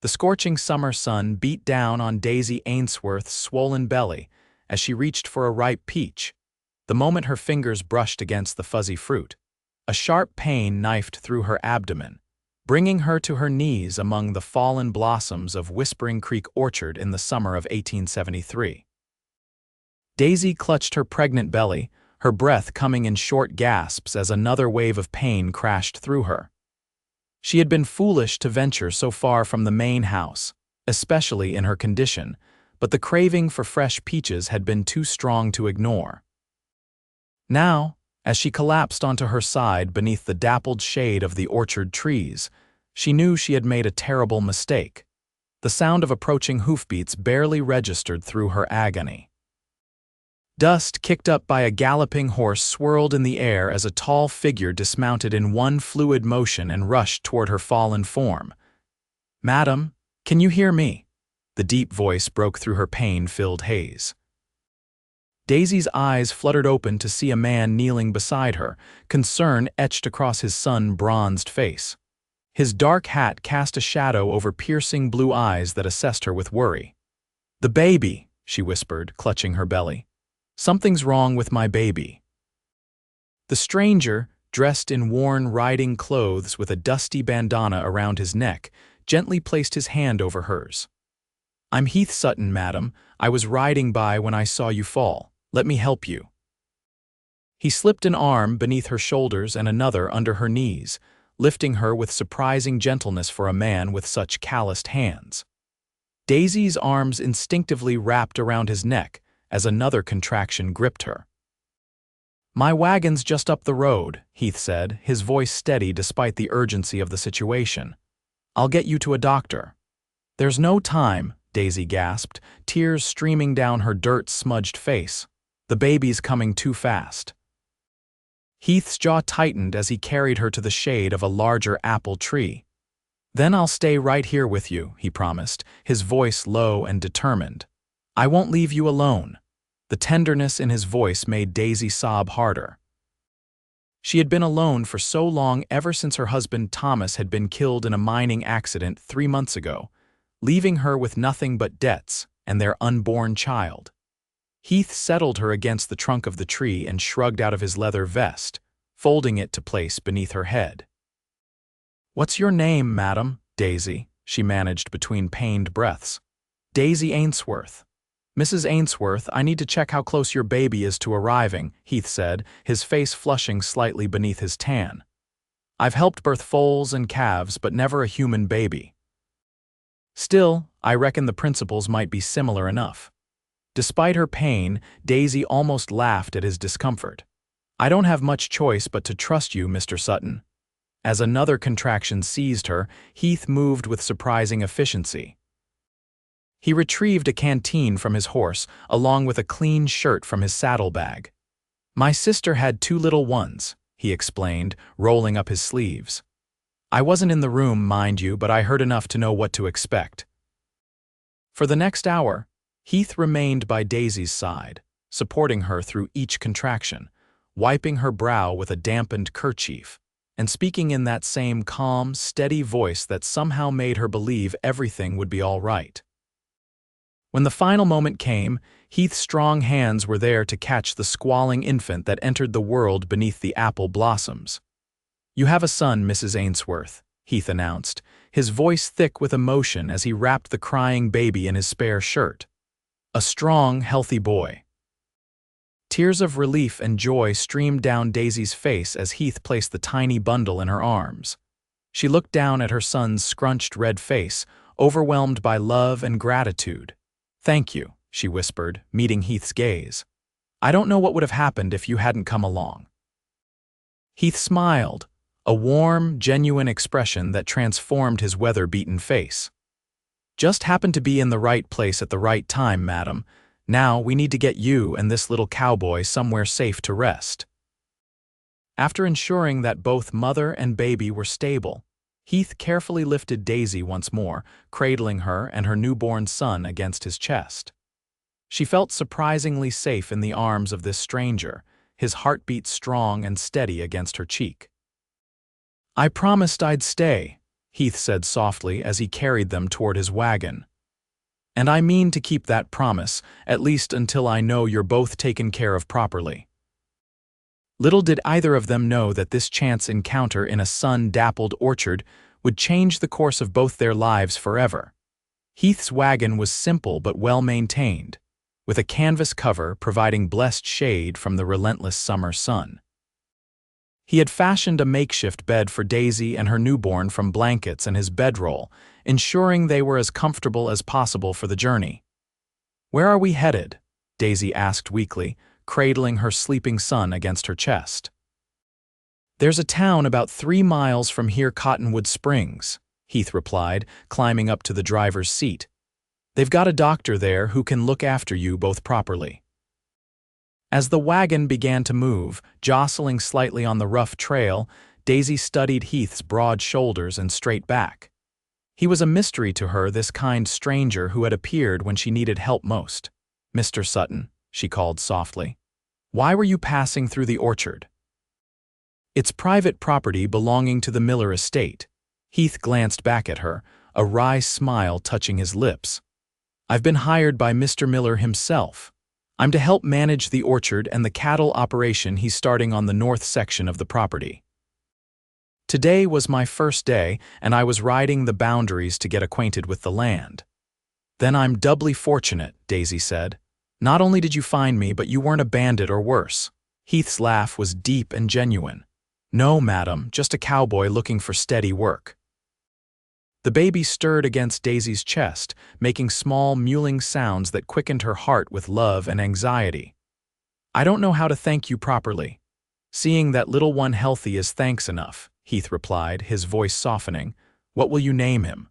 The scorching summer sun beat down on Daisy Ainsworth's swollen belly as she reached for a ripe peach. The moment her fingers brushed against the fuzzy fruit, a sharp pain knifed through her abdomen, bringing her to her knees among the fallen blossoms of Whispering Creek Orchard in the summer of 1873. Daisy clutched her pregnant belly, her breath coming in short gasps as another wave of pain crashed through her. She had been foolish to venture so far from the main house, especially in her condition, but the craving for fresh peaches had been too strong to ignore. Now, as she collapsed onto her side beneath the dappled shade of the orchard trees, she knew she had made a terrible mistake. The sound of approaching hoofbeats barely registered through her agony. Dust kicked up by a galloping horse swirled in the air as a tall figure dismounted in one fluid motion and rushed toward her fallen form. "Madam, can you hear me?" The deep voice broke through her pain-filled haze. Daisy's eyes fluttered open to see a man kneeling beside her, concern etched across his sun-bronzed face. His dark hat cast a shadow over piercing blue eyes that assessed her with worry. "The baby," she whispered, clutching her belly. "Something's wrong with my baby." The stranger, dressed in worn riding clothes with a dusty bandana around his neck, gently placed his hand over hers. "I'm Heath Sutton, madam. I was riding by when I saw you fall. Let me help you." He slipped an arm beneath her shoulders and another under her knees, lifting her with surprising gentleness for a man with such calloused hands. Daisy's arms instinctively wrapped around his neck as another contraction gripped her. "My wagon's just up the road," Heath said, his voice steady despite the urgency of the situation. "I'll get you to a doctor." "There's no time," Daisy gasped, tears streaming down her dirt-smudged face. "The baby's coming too fast." Heath's jaw tightened as he carried her to the shade of a larger apple tree. "Then I'll stay right here with you," he promised, his voice low and determined. "I won't leave you alone." The tenderness in his voice made Daisy sob harder. She had been alone for so long ever since her husband Thomas had been killed in a mining accident 3 months ago, leaving her with nothing but debts and their unborn child. Heath settled her against the trunk of the tree and shrugged out of his leather vest, folding it to place beneath her head. "What's your name, madam?" "Daisy," she managed between pained breaths. "Daisy Ainsworth." "Mrs. Ainsworth, I need to check how close your baby is to arriving," Heath said, his face flushing slightly beneath his tan. "I've helped birth foals and calves, but never a human baby." "Still, I reckon the principles might be similar enough." Despite her pain, Daisy almost laughed at his discomfort. "I don't have much choice but to trust you, Mr. Sutton." As another contraction seized her, Heath moved with surprising efficiency. He retrieved a canteen from his horse, along with a clean shirt from his saddlebag. "My sister had 2 little ones," he explained, rolling up his sleeves. "I wasn't in the room, mind you, but I heard enough to know what to expect." For the next hour, Heath remained by Daisy's side, supporting her through each contraction, wiping her brow with a dampened kerchief, and speaking in that same calm, steady voice that somehow made her believe everything would be all right. When the final moment came, Heath's strong hands were there to catch the squalling infant that entered the world beneath the apple blossoms. "You have a son, Mrs. Ainsworth," Heath announced, his voice thick with emotion as he wrapped the crying baby in his spare shirt. "A strong, healthy boy." Tears of relief and joy streamed down Daisy's face as Heath placed the tiny bundle in her arms. She looked down at her son's scrunched red face, overwhelmed by love and gratitude. "Thank you," she whispered, meeting Heath's gaze. "I don't know what would have happened if you hadn't come along." Heath smiled, a warm, genuine expression that transformed his weather-beaten face. "Just happened to be in the right place at the right time, madam. Now we need to get you and this little cowboy somewhere safe to rest." After ensuring that both mother and baby were stable, Heath carefully lifted Daisy once more, cradling her and her newborn son against his chest. She felt surprisingly safe in the arms of this stranger, his heartbeat strong and steady against her cheek. "I promised I'd stay," Heath said softly as he carried them toward his wagon. "And I mean to keep that promise, at least until I know you're both taken care of properly." Little did either of them know that this chance encounter in a sun-dappled orchard would change the course of both their lives forever. Heath's wagon was simple but well-maintained, with a canvas cover providing blessed shade from the relentless summer sun. He had fashioned a makeshift bed for Daisy and her newborn from blankets and his bedroll, ensuring they were as comfortable as possible for the journey. "Where are we headed?" Daisy asked weakly, cradling her sleeping son against her chest. "There's a town about 3 miles from here, Cottonwood Springs," Heath replied, climbing up to the driver's seat. "They've got a doctor there who can look after you both properly." As the wagon began to move, jostling slightly on the rough trail, Daisy studied Heath's broad shoulders and straight back. He was a mystery to her, this kind stranger who had appeared when she needed help most. "Mr. Sutton," she called softly, "why were you passing through the orchard?" "It's private property belonging to the Miller estate." Heath glanced back at her, a wry smile touching his lips. "I've been hired by Mr. Miller himself. I'm to help manage the orchard and the cattle operation he's starting on the north section of the property. Today was my first day, and I was riding the boundaries to get acquainted with the land." "Then I'm doubly fortunate," Daisy said. "Not only did you find me, but you weren't a bandit or worse." Heath's laugh was deep and genuine. "No, madam, just a cowboy looking for steady work." The baby stirred against Daisy's chest, making small, mewling sounds that quickened her heart with love and anxiety. "I don't know how to thank you properly. Seeing that little one healthy is thanks enough," Heath replied, his voice softening. "What will you name him?"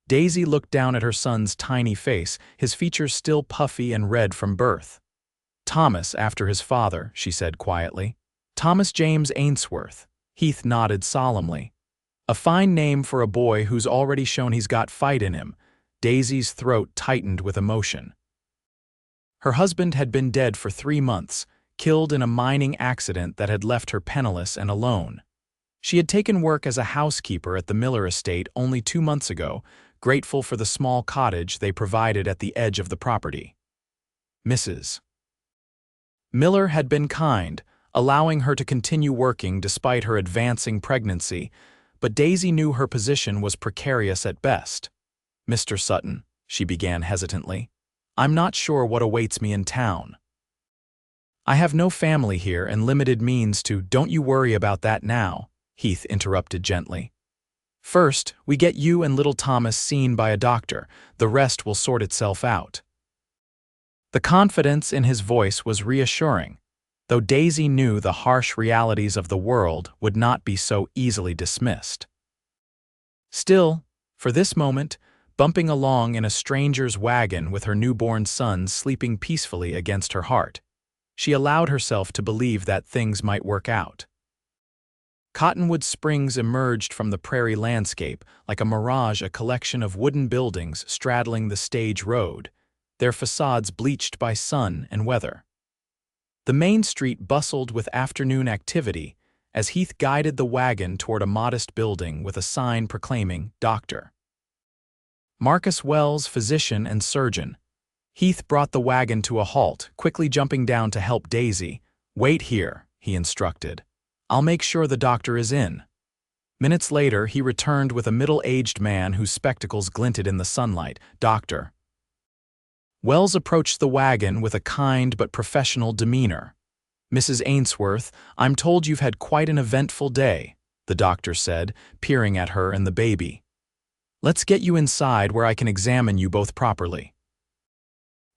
Daisy looked down at her son's tiny face, his features still puffy and red from birth. "Thomas, after his father," she said quietly. "Thomas James Ainsworth." Heath nodded solemnly. "A fine name for a boy who's already shown he's got fight in him." Daisy's throat tightened with emotion. Her husband had been dead for 3 months, killed in a mining accident that had left her penniless and alone. She had taken work as a housekeeper at the Miller estate only 2 months ago, grateful for the small cottage they provided at the edge of the property. Mrs. Miller had been kind, allowing her to continue working despite her advancing pregnancy, but Daisy knew her position was precarious at best. "Mr. Sutton," she began hesitantly, "I'm not sure what awaits me in town. I have no family here and limited means to—" "Don't you worry about that now," Heath interrupted gently. "First, we get you and little Thomas seen by a doctor. The rest will sort itself out." The confidence in his voice was reassuring, though Daisy knew the harsh realities of the world would not be so easily dismissed. Still, for this moment, bumping along in a stranger's wagon with her newborn son sleeping peacefully against her heart, she allowed herself to believe that things might work out. Cottonwood Springs emerged from the prairie landscape like a mirage, a collection of wooden buildings straddling the stage road, their facades bleached by sun and weather. The main street bustled with afternoon activity as Heath guided the wagon toward a modest building with a sign proclaiming Dr. Marcus Wells, physician and surgeon. Heath brought the wagon to a halt, quickly jumping down to help Daisy. "Wait here," he instructed. "I'll make sure the doctor is in." Minutes later, he returned with a middle-aged man whose spectacles glinted in the sunlight. "Doctor." Wells approached the wagon with a kind but professional demeanor. "Mrs. Ainsworth, I'm told you've had quite an eventful day," the doctor said, peering at her and the baby. "Let's get you inside where I can examine you both properly."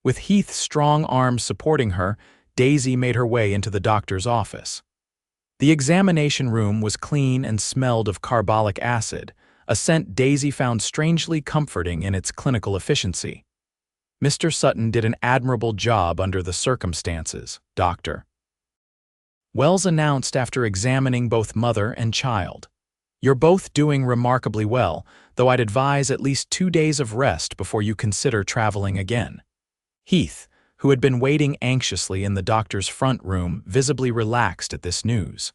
With Heath's strong arms supporting her, Daisy made her way into the doctor's office. The examination room was clean and smelled of carbolic acid, a scent Daisy found strangely comforting in its clinical efficiency. "Mr. Sutton did an admirable job under the circumstances, Doctor," Wells announced after examining both mother and child. "You're both doing remarkably well, though I'd advise at least 2 days of rest before you consider traveling again." Heath, who had been waiting anxiously in the doctor's front room, visibly relaxed at this news.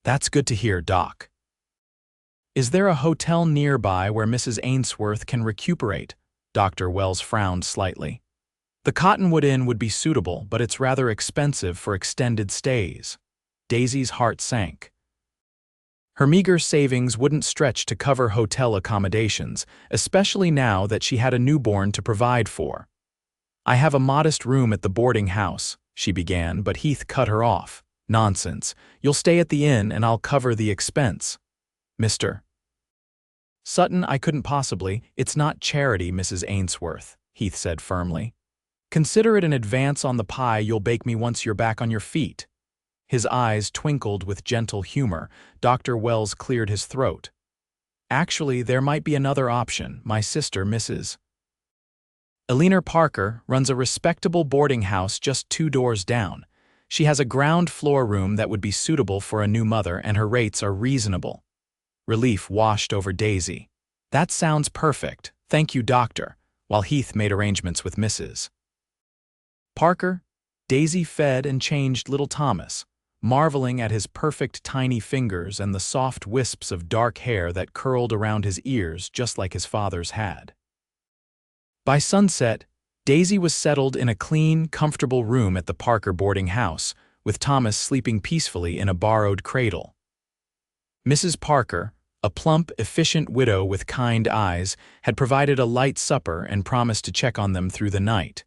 "That's good to hear, Doc." Is there a hotel nearby where Mrs. Ainsworth can recuperate? Dr. Wells frowned slightly. The Cottonwood Inn would be suitable, but it's rather expensive for extended stays. Daisy's heart sank. Her meager savings wouldn't stretch to cover hotel accommodations, especially now that she had a newborn to provide for. I have a modest room at the boarding house, she began, but Heath cut her off. Nonsense. You'll stay at the inn and I'll cover the expense. Mr. Sutton, I couldn't possibly. It's not charity, Mrs. Ainsworth, Heath said firmly. Consider it an advance on the pie you'll bake me once you're back on your feet. His eyes twinkled with gentle humor. Dr. Wells cleared his throat. Actually, there might be another option. My sister, Mrs. Eleanor Parker, runs a respectable boarding house just 2 doors down. She has a ground floor room that would be suitable for a new mother, and her rates are reasonable. Relief washed over Daisy. That sounds perfect. Thank you, doctor, while Heath made arrangements with Mrs. Parker. Daisy fed and changed little Thomas, marveling at his perfect tiny fingers and the soft wisps of dark hair that curled around his ears just like his father's had. By sunset, Daisy was settled in a clean, comfortable room at the Parker boarding house, with Thomas sleeping peacefully in a borrowed cradle. Mrs. Parker, a plump, efficient widow with kind eyes, had provided a light supper and promised to check on them through the night.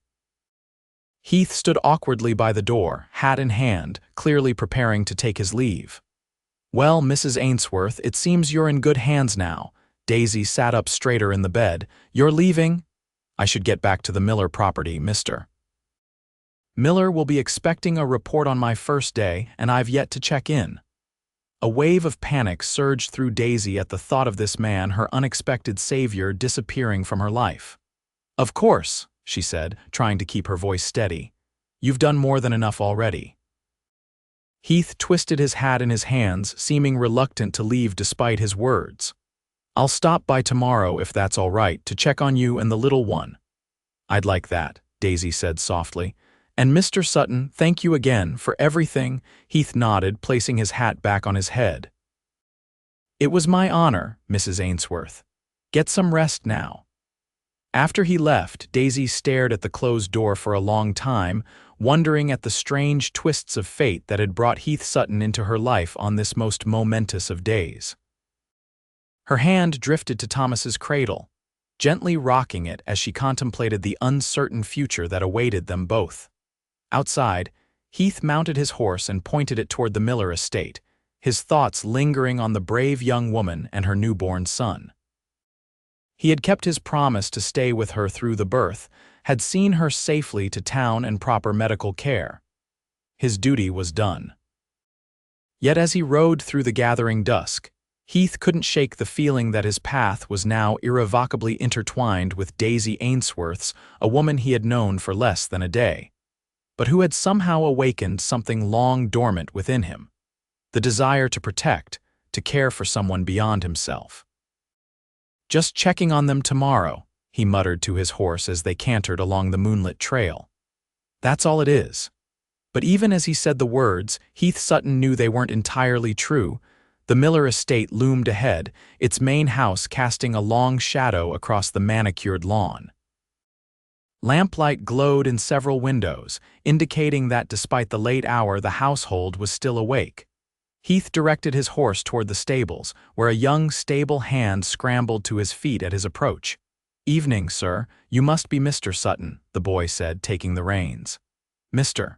Heath stood awkwardly by the door, hat in hand, clearly preparing to take his leave. Well, Mrs. Ainsworth, it seems you're in good hands now. Daisy sat up straighter in the bed. You're leaving? I should get back to the Miller property, Mr. Miller will be expecting a report on my first day, and I've yet to check in. A wave of panic surged through Daisy at the thought of this man, her unexpected savior, disappearing from her life. Of course, she said, trying to keep her voice steady. You've done more than enough already. Heath twisted his hat in his hands, seeming reluctant to leave despite his words. I'll stop by tomorrow, if that's all right, to check on you and the little one. I'd like that, Daisy said softly. And Mr. Sutton, thank you again for everything. Heath nodded, placing his hat back on his head. It was my honor, Mrs. Ainsworth. Get some rest now. After he left, Daisy stared at the closed door for a long time, wondering at the strange twists of fate that had brought Heath Sutton into her life on this most momentous of days. Her hand drifted to Thomas's cradle, gently rocking it as she contemplated the uncertain future that awaited them both. Outside, Heath mounted his horse and pointed it toward the Miller estate, his thoughts lingering on the brave young woman and her newborn son. He had kept his promise to stay with her through the birth, had seen her safely to town and proper medical care. His duty was done. Yet as he rode through the gathering dusk, Heath couldn't shake the feeling that his path was now irrevocably intertwined with Daisy Ainsworth's, a woman he had known for less than a day, but who had somehow awakened something long dormant within him, the desire to protect, to care for someone beyond himself. Just checking on them tomorrow, he muttered to his horse as they cantered along the moonlit trail. That's all it is. But even as he said the words, Heath Sutton knew they weren't entirely true. The Miller estate loomed ahead, its main house casting a long shadow across the manicured lawn. Lamplight glowed in several windows, indicating that despite the late hour the household was still awake. Heath directed his horse toward the stables, where a young stable hand scrambled to his feet at his approach. Evening, sir. You must be Mr. Sutton, the boy said, taking the reins. Mr.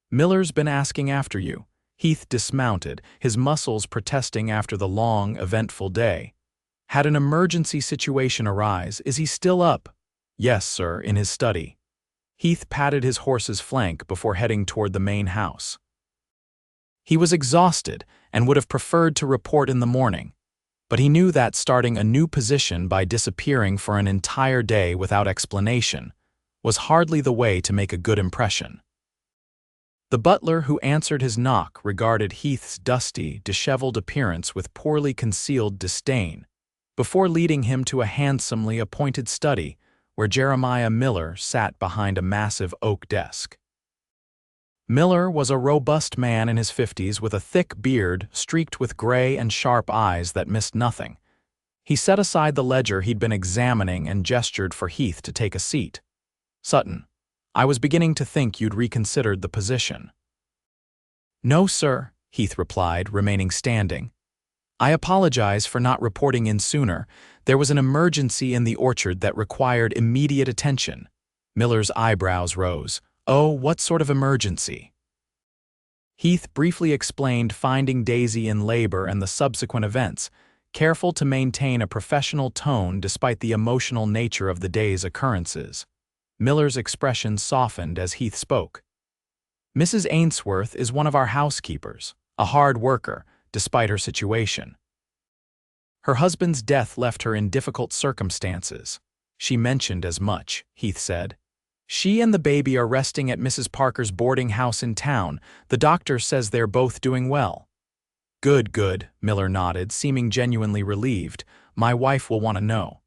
Miller's been asking after you. Heath dismounted, his muscles protesting after the long, eventful day. Had an emergency situation arise. Is he still up? Yes, sir, in his study. Heath patted his horse's flank before heading toward the main house. He was exhausted and would have preferred to report in the morning, but he knew that starting a new position by disappearing for an entire day without explanation was hardly the way to make a good impression. The butler who answered his knock regarded Heath's dusty, disheveled appearance with poorly concealed disdain, before leading him to a handsomely appointed study where Jeremiah Miller sat behind a massive oak desk. Miller was a robust man in his 50s with a thick beard streaked with gray and sharp eyes that missed nothing. He set aside the ledger he'd been examining and gestured for Heath to take a seat. "Sutton, I was beginning to think you'd reconsidered the position." "No, sir," Heath replied, remaining standing. "I apologize for not reporting in sooner. There was an emergency in the orchard that required immediate attention." Miller's eyebrows rose. "Oh, what sort of emergency?" Heath briefly explained finding Daisy in labor and the subsequent events, careful to maintain a professional tone despite the emotional nature of the day's occurrences. Miller's expression softened as Heath spoke. "Mrs. Ainsworth is one of our housekeepers, a hard worker, despite her situation. Her husband's death left her in difficult circumstances. She mentioned as much," Heath said. "She and the baby are resting at Mrs. Parker's boarding house in town. The doctor says they're both doing well." "Good, good," Miller nodded, seeming genuinely relieved. "My wife will want to know."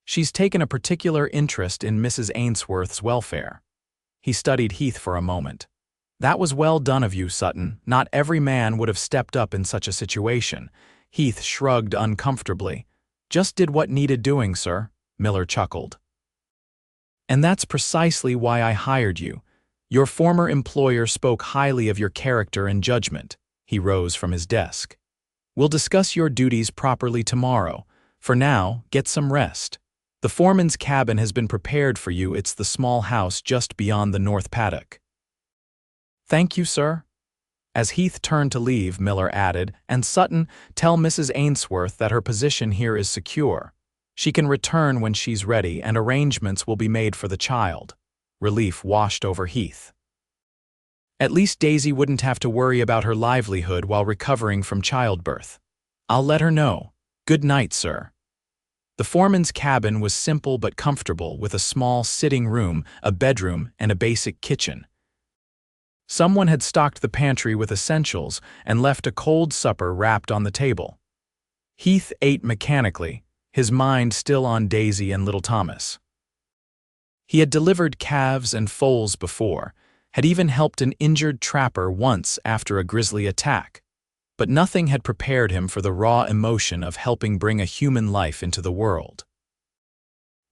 "She's taken a particular interest in Mrs. Ainsworth's welfare." He studied Heath for a moment. "That was well done of you, Sutton. Not every man would have stepped up in such a situation." Heath shrugged uncomfortably. "Just did what needed doing, sir," Miller chuckled. "And that's precisely why I hired you. Your former employer spoke highly of your character and judgment." He rose from his desk. "We'll discuss your duties properly tomorrow. For now, get some rest. The foreman's cabin has been prepared for you. It's the small house just beyond the north paddock." "Thank you, sir." As Heath turned to leave, Miller added, "And Sutton, tell Mrs. Ainsworth that her position here is secure. She can return when she's ready, and arrangements will be made for the child." Relief washed over Heath. At least Daisy wouldn't have to worry about her livelihood while recovering from childbirth. "I'll let her know. Good night, sir." The foreman's cabin was simple but comfortable, with a small sitting room, a bedroom, and a basic kitchen. Someone had stocked the pantry with essentials and left a cold supper wrapped on the table. Heath ate mechanically, his mind still on Daisy and little Thomas. He had delivered calves and foals before, had even helped an injured trapper once after a grizzly attack, but nothing had prepared him for the raw emotion of helping bring a human life into the world.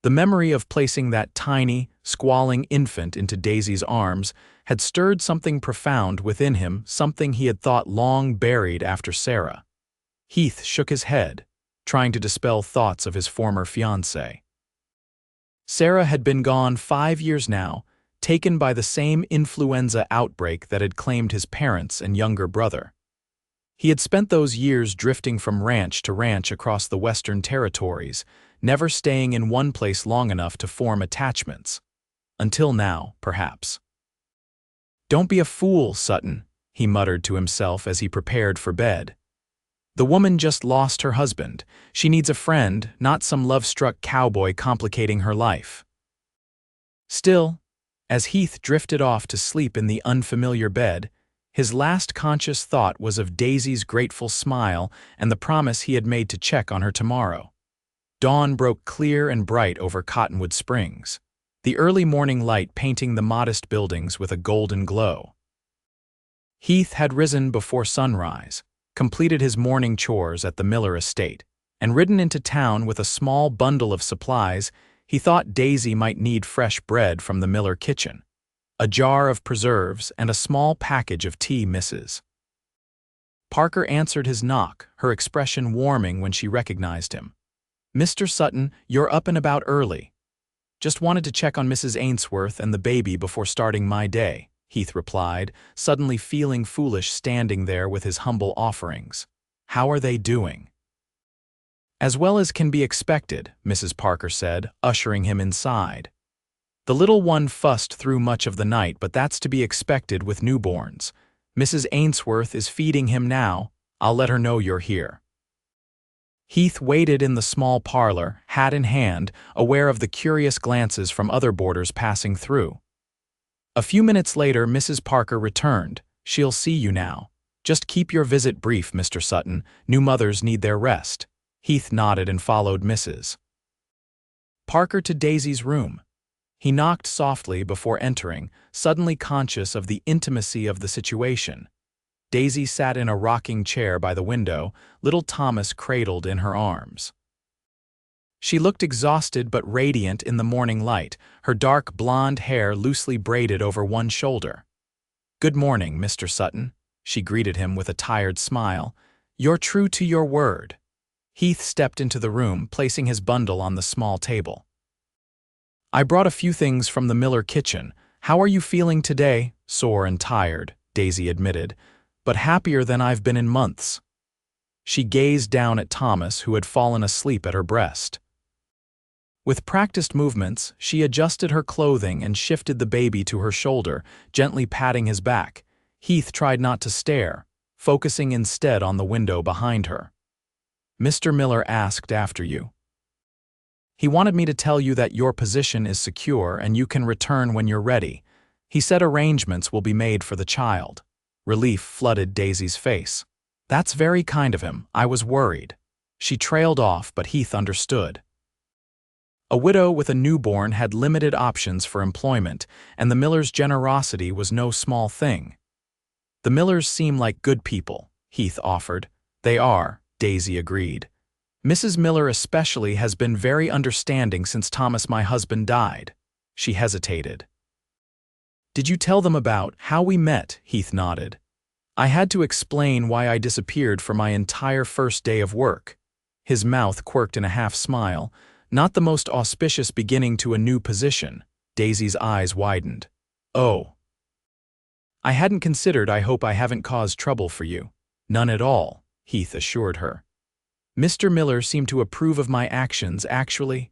The memory of placing that tiny, squalling infant into Daisy's arms had stirred something profound within him, something he had thought long buried after Sarah. Heath shook his head, trying to dispel thoughts of his former fiancée. Sarah had been gone 5 years now, taken by the same influenza outbreak that had claimed his parents and younger brother. He had spent those years drifting from ranch to ranch across the Western Territories, never staying in one place long enough to form attachments. Until now, perhaps. "Don't be a fool, Sutton," he muttered to himself as he prepared for bed. "The woman just lost her husband. She needs a friend, not some love-struck cowboy complicating her life." Still, as Heath drifted off to sleep in the unfamiliar bed, his last conscious thought was of Daisy's grateful smile and the promise he had made to check on her tomorrow. Dawn broke clear and bright over Cottonwood Springs, the early morning light painting the modest buildings with a golden glow. Heath had risen before sunrise, completed his morning chores at the Miller estate, and ridden into town with a small bundle of supplies. He thought Daisy might need fresh bread from the Miller kitchen, a jar of preserves, and a small package of tea misses. Parker answered his knock, her expression warming when she recognized him. "Mr. Sutton, you're up and about early." "Just wanted to check on Mrs. Ainsworth and the baby before starting my day," Heath replied, suddenly feeling foolish standing there with his humble offerings. "How are they doing?" "As well as can be expected," Mrs. Parker said, ushering him inside. "The little one fussed through much of the night, but that's to be expected with newborns. Mrs. Ainsworth is feeding him now. I'll let her know you're here." Heath waited in the small parlor, hat in hand, aware of the curious glances from other boarders passing through. A few minutes later, Mrs. Parker returned. "She'll see you now. Just keep your visit brief, Mr. Sutton. New mothers need their rest." Heath nodded and followed Mrs. Parker to Daisy's room. He knocked softly before entering, suddenly conscious of the intimacy of the situation. Daisy sat in a rocking chair by the window, little Thomas cradled in her arms. She looked exhausted but radiant in the morning light, her dark blonde hair loosely braided over one shoulder. "Good morning, Mr. Sutton," she greeted him with a tired smile. "You're true to your word." Heath stepped into the room, placing his bundle on the small table. "I brought a few things from the Miller kitchen. How are you feeling today?" "Sore and tired," Daisy admitted, "but happier than I've been in months." She gazed down at Thomas, who had fallen asleep at her breast. With practiced movements, she adjusted her clothing and shifted the baby to her shoulder, gently patting his back. Heath tried not to stare, focusing instead on the window behind her. "Mr. Miller asked after you. He wanted me to tell you that your position is secure and you can return when you're ready. He said arrangements will be made for the child." Relief flooded Daisy's face. "That's very kind of him. I was worried." She trailed off, but Heath understood. A widow with a newborn had limited options for employment, and the Millers' generosity was no small thing. "The Millers seem like good people," Heath offered. "They are," Daisy agreed. "Mrs. Miller especially has been very understanding since Thomas, my husband, died." She hesitated. "Did you tell them about how we met?" Heath nodded. "I had to explain why I disappeared for my entire first day of work." His mouth quirked in a half-smile. Not the most auspicious beginning to a new position. Daisy's eyes widened. "Oh. I hadn't considered. I hope I haven't caused trouble for you." "None at all," Heath assured her. "Mr. Miller seemed to approve of my actions, actually."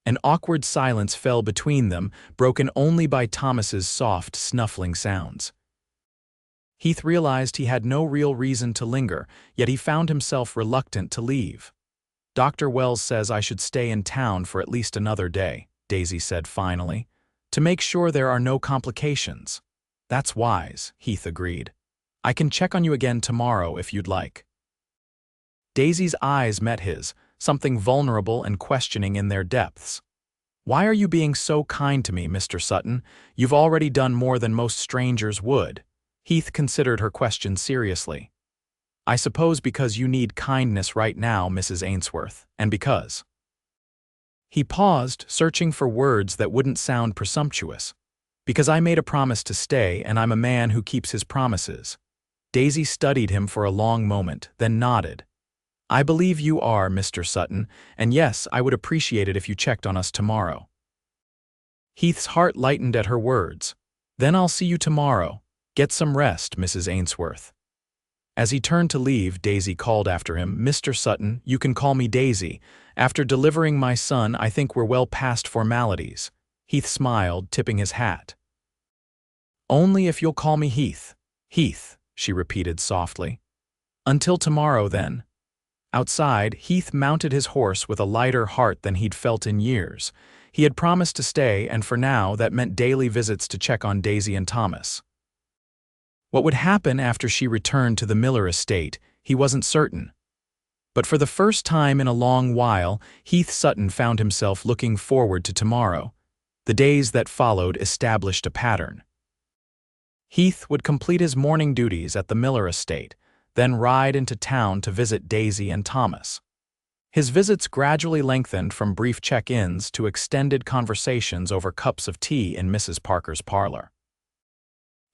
An awkward silence fell between them, broken only by Thomas's soft, snuffling sounds. Heath realized he had no real reason to linger, yet he found himself reluctant to leave. "Dr. Wells says I should stay in town for at least another day," Daisy said finally, "to make sure there are no complications." "That's wise," Heath agreed. "I can check on you again tomorrow if you'd like." Daisy's eyes met his, something vulnerable and questioning in their depths. "Why are you being so kind to me, Mr. Sutton? You've already done more than most strangers would." Heath considered her question seriously. "I suppose because you need kindness right now, Mrs. Ainsworth, and because—" He paused, searching for words that wouldn't sound presumptuous. "Because I made a promise to stay, and I'm a man who keeps his promises." Daisy studied him for a long moment, then nodded. "I believe you are, Mr. Sutton, and yes, I would appreciate it if you checked on us tomorrow." Heath's heart lightened at her words. "Then I'll see you tomorrow. Get some rest, Mrs. Ainsworth." As he turned to leave, Daisy called after him, "Mr. Sutton, you can call me Daisy. After delivering my son, I think we're well past formalities." Heath smiled, tipping his hat. "Only if you'll call me Heath." "Heath," she repeated softly. "Until tomorrow, then." Outside, Heath mounted his horse with a lighter heart than he'd felt in years. He had promised to stay, and for now that meant daily visits to check on Daisy and Thomas. What would happen after she returned to the Miller estate, he wasn't certain. But for the first time in a long while, Heath Sutton found himself looking forward to tomorrow. The days that followed established a pattern. Heath would complete his morning duties at the Miller estate, then ride into town to visit Daisy and Thomas. His visits gradually lengthened from brief check-ins to extended conversations over cups of tea in Mrs. Parker's parlor.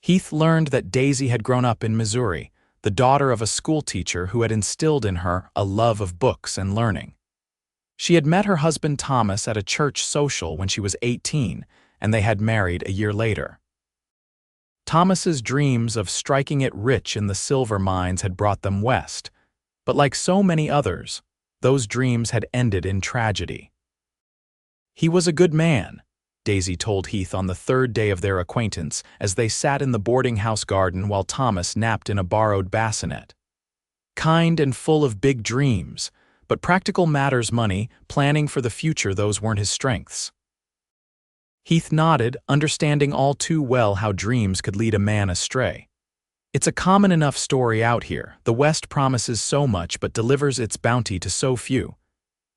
Heath learned that Daisy had grown up in Missouri, the daughter of a schoolteacher who had instilled in her a love of books and learning. She had met her husband Thomas at a church social when she was 18, and they had married a year later. Thomas's dreams of striking it rich in the silver mines had brought them west, but like so many others, those dreams had ended in tragedy. "He was a good man," Daisy told Heath on the third day of their acquaintance as they sat in the boarding house garden while Thomas napped in a borrowed bassinet. "Kind and full of big dreams, but practical matters, money, planning for the future, those weren't his strengths." Heath nodded, understanding all too well how dreams could lead a man astray. "It's a common enough story out here. The West promises so much but delivers its bounty to so few."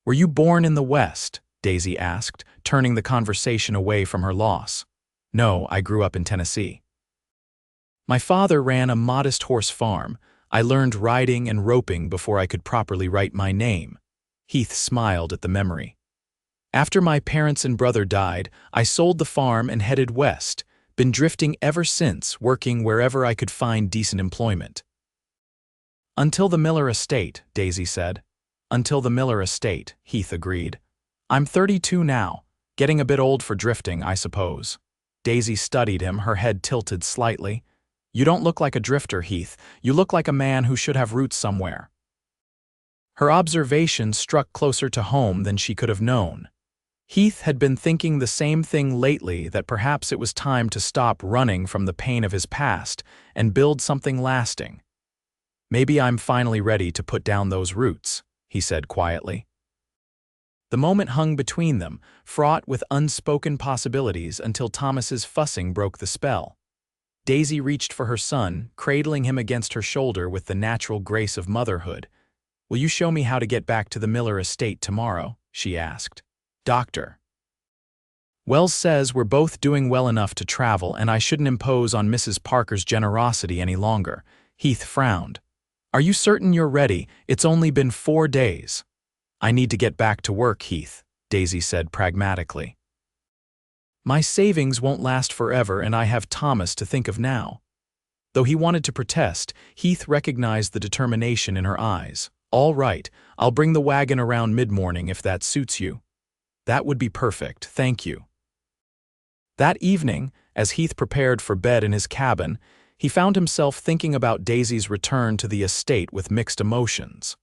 "Were you born in the West?" Daisy asked, turning the conversation away from her loss. "No, I grew up in Tennessee. My father ran a modest horse farm. I learned riding and roping before I could properly write my name." Heath smiled at the memory. "After my parents and brother died, I sold the farm and headed west. Been drifting ever since, working wherever I could find decent employment." "Until the Miller estate," Daisy said. "Until the Miller estate," Heath agreed. "I'm 32 now, getting a bit old for drifting, I suppose." Daisy studied him, her head tilted slightly. "You don't look like a drifter, Heath. You look like a man who should have roots somewhere." Her observation struck closer to home than she could have known. Heath had been thinking the same thing lately, that perhaps it was time to stop running from the pain of his past and build something lasting. "Maybe I'm finally ready to put down those roots," he said quietly. The moment hung between them, fraught with unspoken possibilities, until Thomas's fussing broke the spell. Daisy reached for her son, cradling him against her shoulder with the natural grace of motherhood. "Will you show me how to get back to the Miller estate tomorrow?" she asked. "Doctor Wells says we're both doing well enough to travel, and I shouldn't impose on Mrs. Parker's generosity any longer." Heath frowned. "Are you certain you're ready? It's only been 4 days." "I need to get back to work, Heath," Daisy said pragmatically. "My savings won't last forever, and I have Thomas to think of now." Though he wanted to protest, Heath recognized the determination in her eyes. "All right, I'll bring the wagon around mid-morning if that suits you." "That would be perfect, thank you." That evening, as Heath prepared for bed in his cabin, he found himself thinking about Daisy's return to the estate with mixed emotions.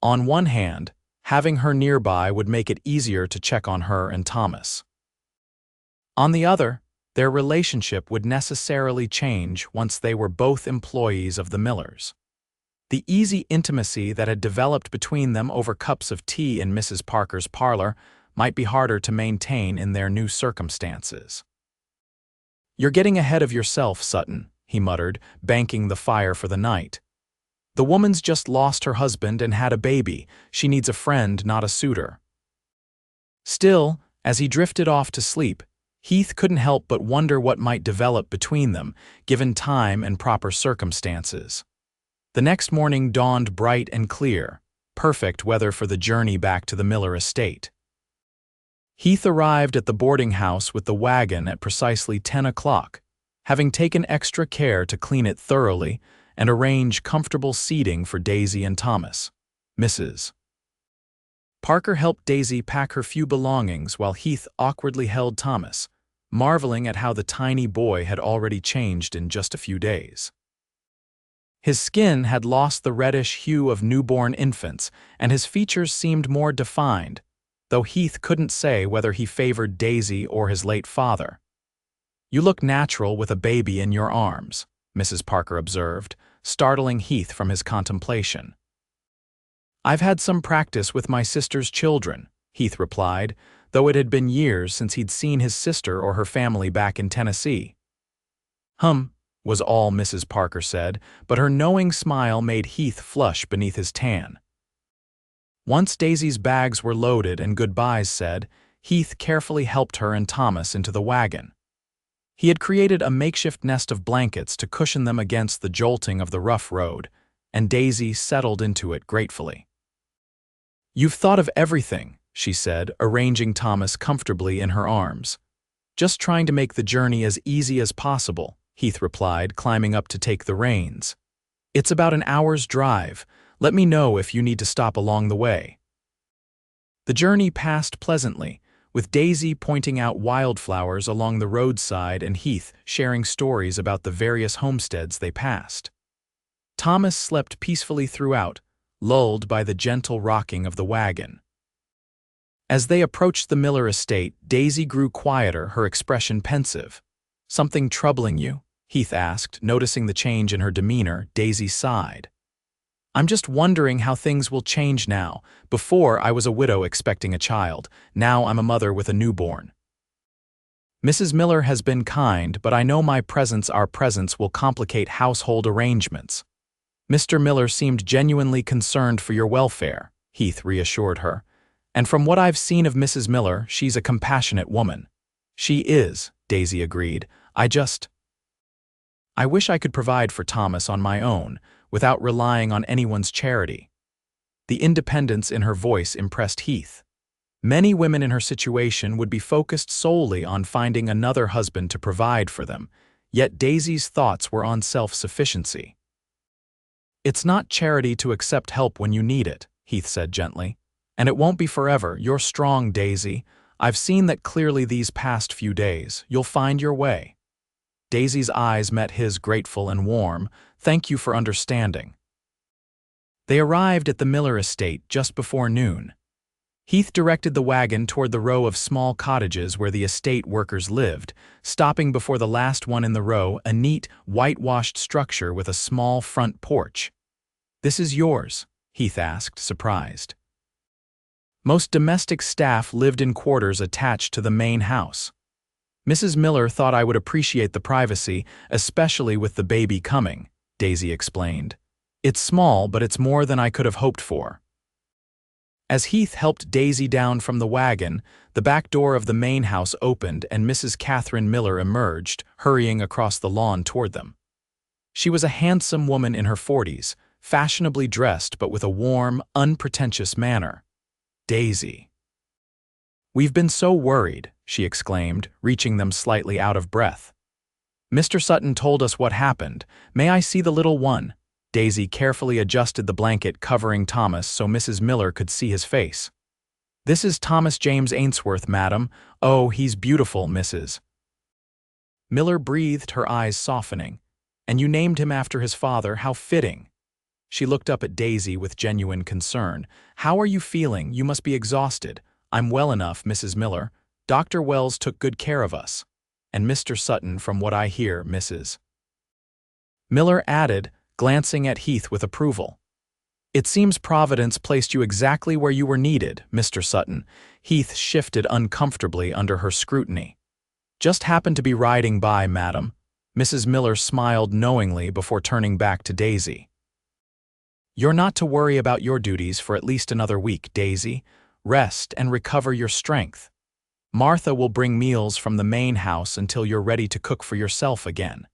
On one hand, having her nearby would make it easier to check on her and Thomas. On the other, their relationship would necessarily change once they were both employees of the Millers. The easy intimacy that had developed between them over cups of tea in Mrs. Parker's parlor might be harder to maintain in their new circumstances. "You're getting ahead of yourself, Sutton," he muttered, banking the fire for the night. "The woman's just lost her husband and had a baby. She needs a friend, not a suitor." Still, as he drifted off to sleep, Heath couldn't help but wonder what might develop between them, given time and proper circumstances. The next morning dawned bright and clear, perfect weather for the journey back to the Miller estate. Heath arrived at the boarding house with the wagon at precisely 10 o'clock, having taken extra care to clean it thoroughly and arrange comfortable seating for Daisy and Thomas. Mrs. Parker helped Daisy pack her few belongings while Heath awkwardly held Thomas, marveling at how the tiny boy had already changed in just a few days. His skin had lost the reddish hue of newborn infants, and his features seemed more defined, though Heath couldn't say whether he favored Daisy or his late father. "You look natural with a baby in your arms," Mrs. Parker observed, startling Heath from his contemplation. "I've had some practice with my sister's children," Heath replied, though it had been years since he'd seen his sister or her family back in Tennessee. Was all Mrs. Parker said, but her knowing smile made Heath flush beneath his tan. Once Daisy's bags were loaded and goodbyes said, Heath carefully helped her and Thomas into the wagon. He had created a makeshift nest of blankets to cushion them against the jolting of the rough road, and Daisy settled into it gratefully. "You've thought of everything," she said, arranging Thomas comfortably in her arms. "Just trying to make the journey as easy as possible," Heath replied, climbing up to take the reins. "It's about an hour's drive. Let me know if you need to stop along the way." The journey passed pleasantly, with Daisy pointing out wildflowers along the roadside and Heath sharing stories about the various homesteads they passed. Thomas slept peacefully throughout, lulled by the gentle rocking of the wagon. As they approached the Miller estate, Daisy grew quieter, her expression pensive. "Something troubling you?" Heath asked, noticing the change in her demeanor. Daisy sighed. "I'm just wondering how things will change now. Before, I was a widow expecting a child. Now I'm a mother with a newborn. Mrs. Miller has been kind, but I know our presence will complicate household arrangements." "Mr. Miller seemed genuinely concerned for your welfare," Heath reassured her. And from what I've seen of Mrs. Miller, she's a compassionate woman. She is, Daisy agreed. I wish I could provide for Thomas on my own, without relying on anyone's charity. The independence in her voice impressed Heath. Many women in her situation would be focused solely on finding another husband to provide for them, yet Daisy's thoughts were on self-sufficiency. "It's not charity to accept help when you need it," Heath said gently. "And it won't be forever. You're strong, Daisy. I've seen that clearly these past few days. You'll find your way." Daisy's eyes met his, grateful and warm. "Thank you for understanding." They arrived at the Miller estate just before noon. Heath directed the wagon toward the row of small cottages where the estate workers lived, stopping before the last one in the row, a neat, whitewashed structure with a small front porch. "This is yours?" Heath asked, surprised. Most domestic staff lived in quarters attached to the main house. "Mrs. Miller thought I would appreciate the privacy, especially with the baby coming," Daisy explained. "It's small, but it's more than I could have hoped for." As Heath helped Daisy down from the wagon, the back door of the main house opened and Mrs. Catherine Miller emerged, hurrying across the lawn toward them. She was a handsome woman in her 40s, fashionably dressed but with a warm, unpretentious manner. "Daisy." "We've been so worried," she exclaimed, reaching them slightly out of breath. "Mr. Sutton told us what happened. May I see the little one?" Daisy carefully adjusted the blanket covering Thomas so Mrs. Miller could see his face. "This is Thomas James Ainsworth, madam. Oh, he's beautiful, Mrs." Miller breathed, her eyes softening. "And you named him after his father, how fitting." She looked up at Daisy with genuine concern. "How are you feeling? You must be exhausted." "I'm well enough, Mrs. Miller. Dr. Wells took good care of us. And Mr. Sutton, from what I hear, Mrs. Miller added, glancing at Heath with approval. "It seems Providence placed you exactly where you were needed, Mr. Sutton." Heath shifted uncomfortably under her scrutiny. "Just happened to be riding by, madam." Mrs. Miller smiled knowingly before turning back to Daisy. "You're not to worry about your duties for at least another week, Daisy. Rest and recover your strength. Martha will bring meals from the main house until you're ready to cook for yourself again."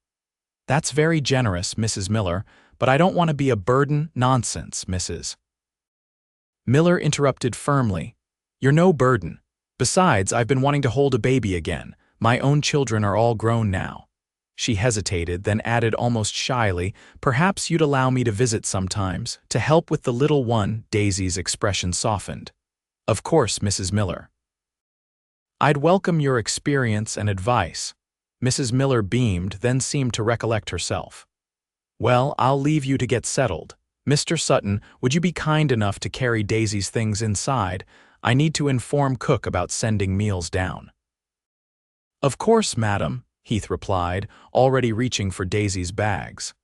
"That's very generous, Mrs. Miller, but I don't want to be a burden." "Nonsense, Mrs. Miller interrupted firmly. "You're no burden. Besides, I've been wanting to hold a baby again. My own children are all grown now." She hesitated, then added almost shyly, "Perhaps you'd allow me to visit sometimes, to help with the little one." Daisy's expression softened. "Of course, Mrs. Miller. I'd welcome your experience and advice." Mrs. Miller beamed, then seemed to recollect herself. "Well, I'll leave you to get settled. Mr. Sutton, would you be kind enough to carry Daisy's things inside? I need to inform cook about sending meals down." "Of course, madam," Heath replied, already reaching for Daisy's bags.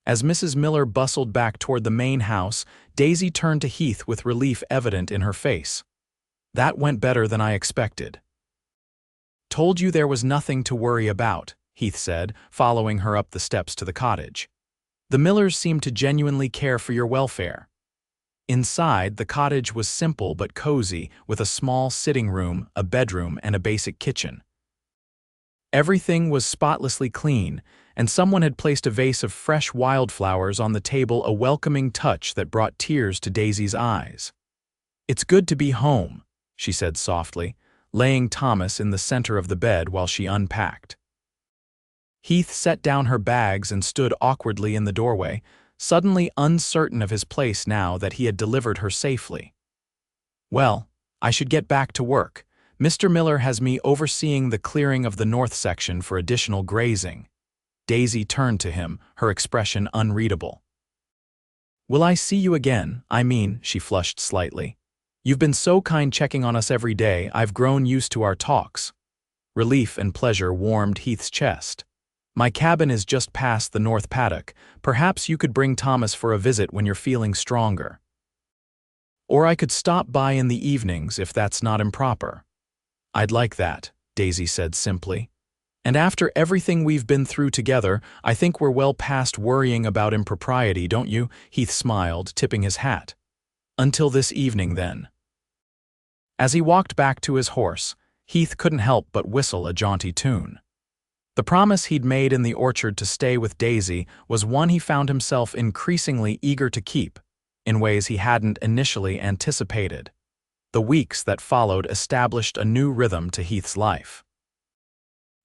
As Mrs. Miller bustled back toward the main house, Daisy turned to Heath with relief evident in her face. "That went better than I expected." "Told you there was nothing to worry about," Heath said, following her up the steps to the cottage. "The Millers seem to genuinely care for your welfare." Inside, the cottage was simple but cozy, with a small sitting room, a bedroom, and a basic kitchen. Everything was spotlessly clean, and someone had placed a vase of fresh wildflowers on the table, a welcoming touch that brought tears to Daisy's eyes. "It's good to be home," she said softly, laying Thomas in the center of the bed while she unpacked. Heath set down her bags and stood awkwardly in the doorway, suddenly uncertain of his place now that he had delivered her safely. "Well, I should get back to work. Mr. Miller has me overseeing the clearing of the north section for additional grazing." Daisy turned to him, her expression unreadable. "Will I see you again? I mean," she flushed slightly. "You've been so kind checking on us every day, I've grown used to our talks." Relief and pleasure warmed Heath's chest. "My cabin is just past the north paddock. Perhaps you could bring Thomas for a visit when you're feeling stronger. Or I could stop by in the evenings if that's not improper." "I'd like that," Daisy said simply. "And after everything we've been through together, I think we're well past worrying about impropriety, don't you?" Heath smiled, tipping his hat. "Until this evening, then." As he walked back to his horse, Heath couldn't help but whistle a jaunty tune. The promise he'd made in the orchard to stay with Daisy was one he found himself increasingly eager to keep, in ways he hadn't initially anticipated. The weeks that followed established a new rhythm to Heath's life.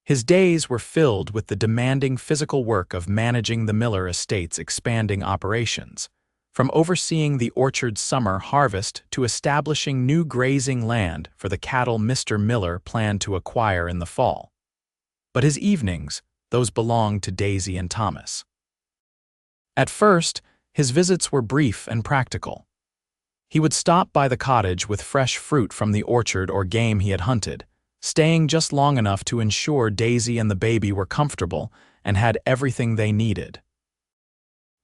His days were filled with the demanding physical work of managing the Miller estate's expanding operations, from overseeing the orchard's summer harvest to establishing new grazing land for the cattle Mr. Miller planned to acquire in the fall. But his evenings, those belonged to Daisy and Thomas. At first, his visits were brief and practical. He would stop by the cottage with fresh fruit from the orchard or game he had hunted, staying just long enough to ensure Daisy and the baby were comfortable and had everything they needed.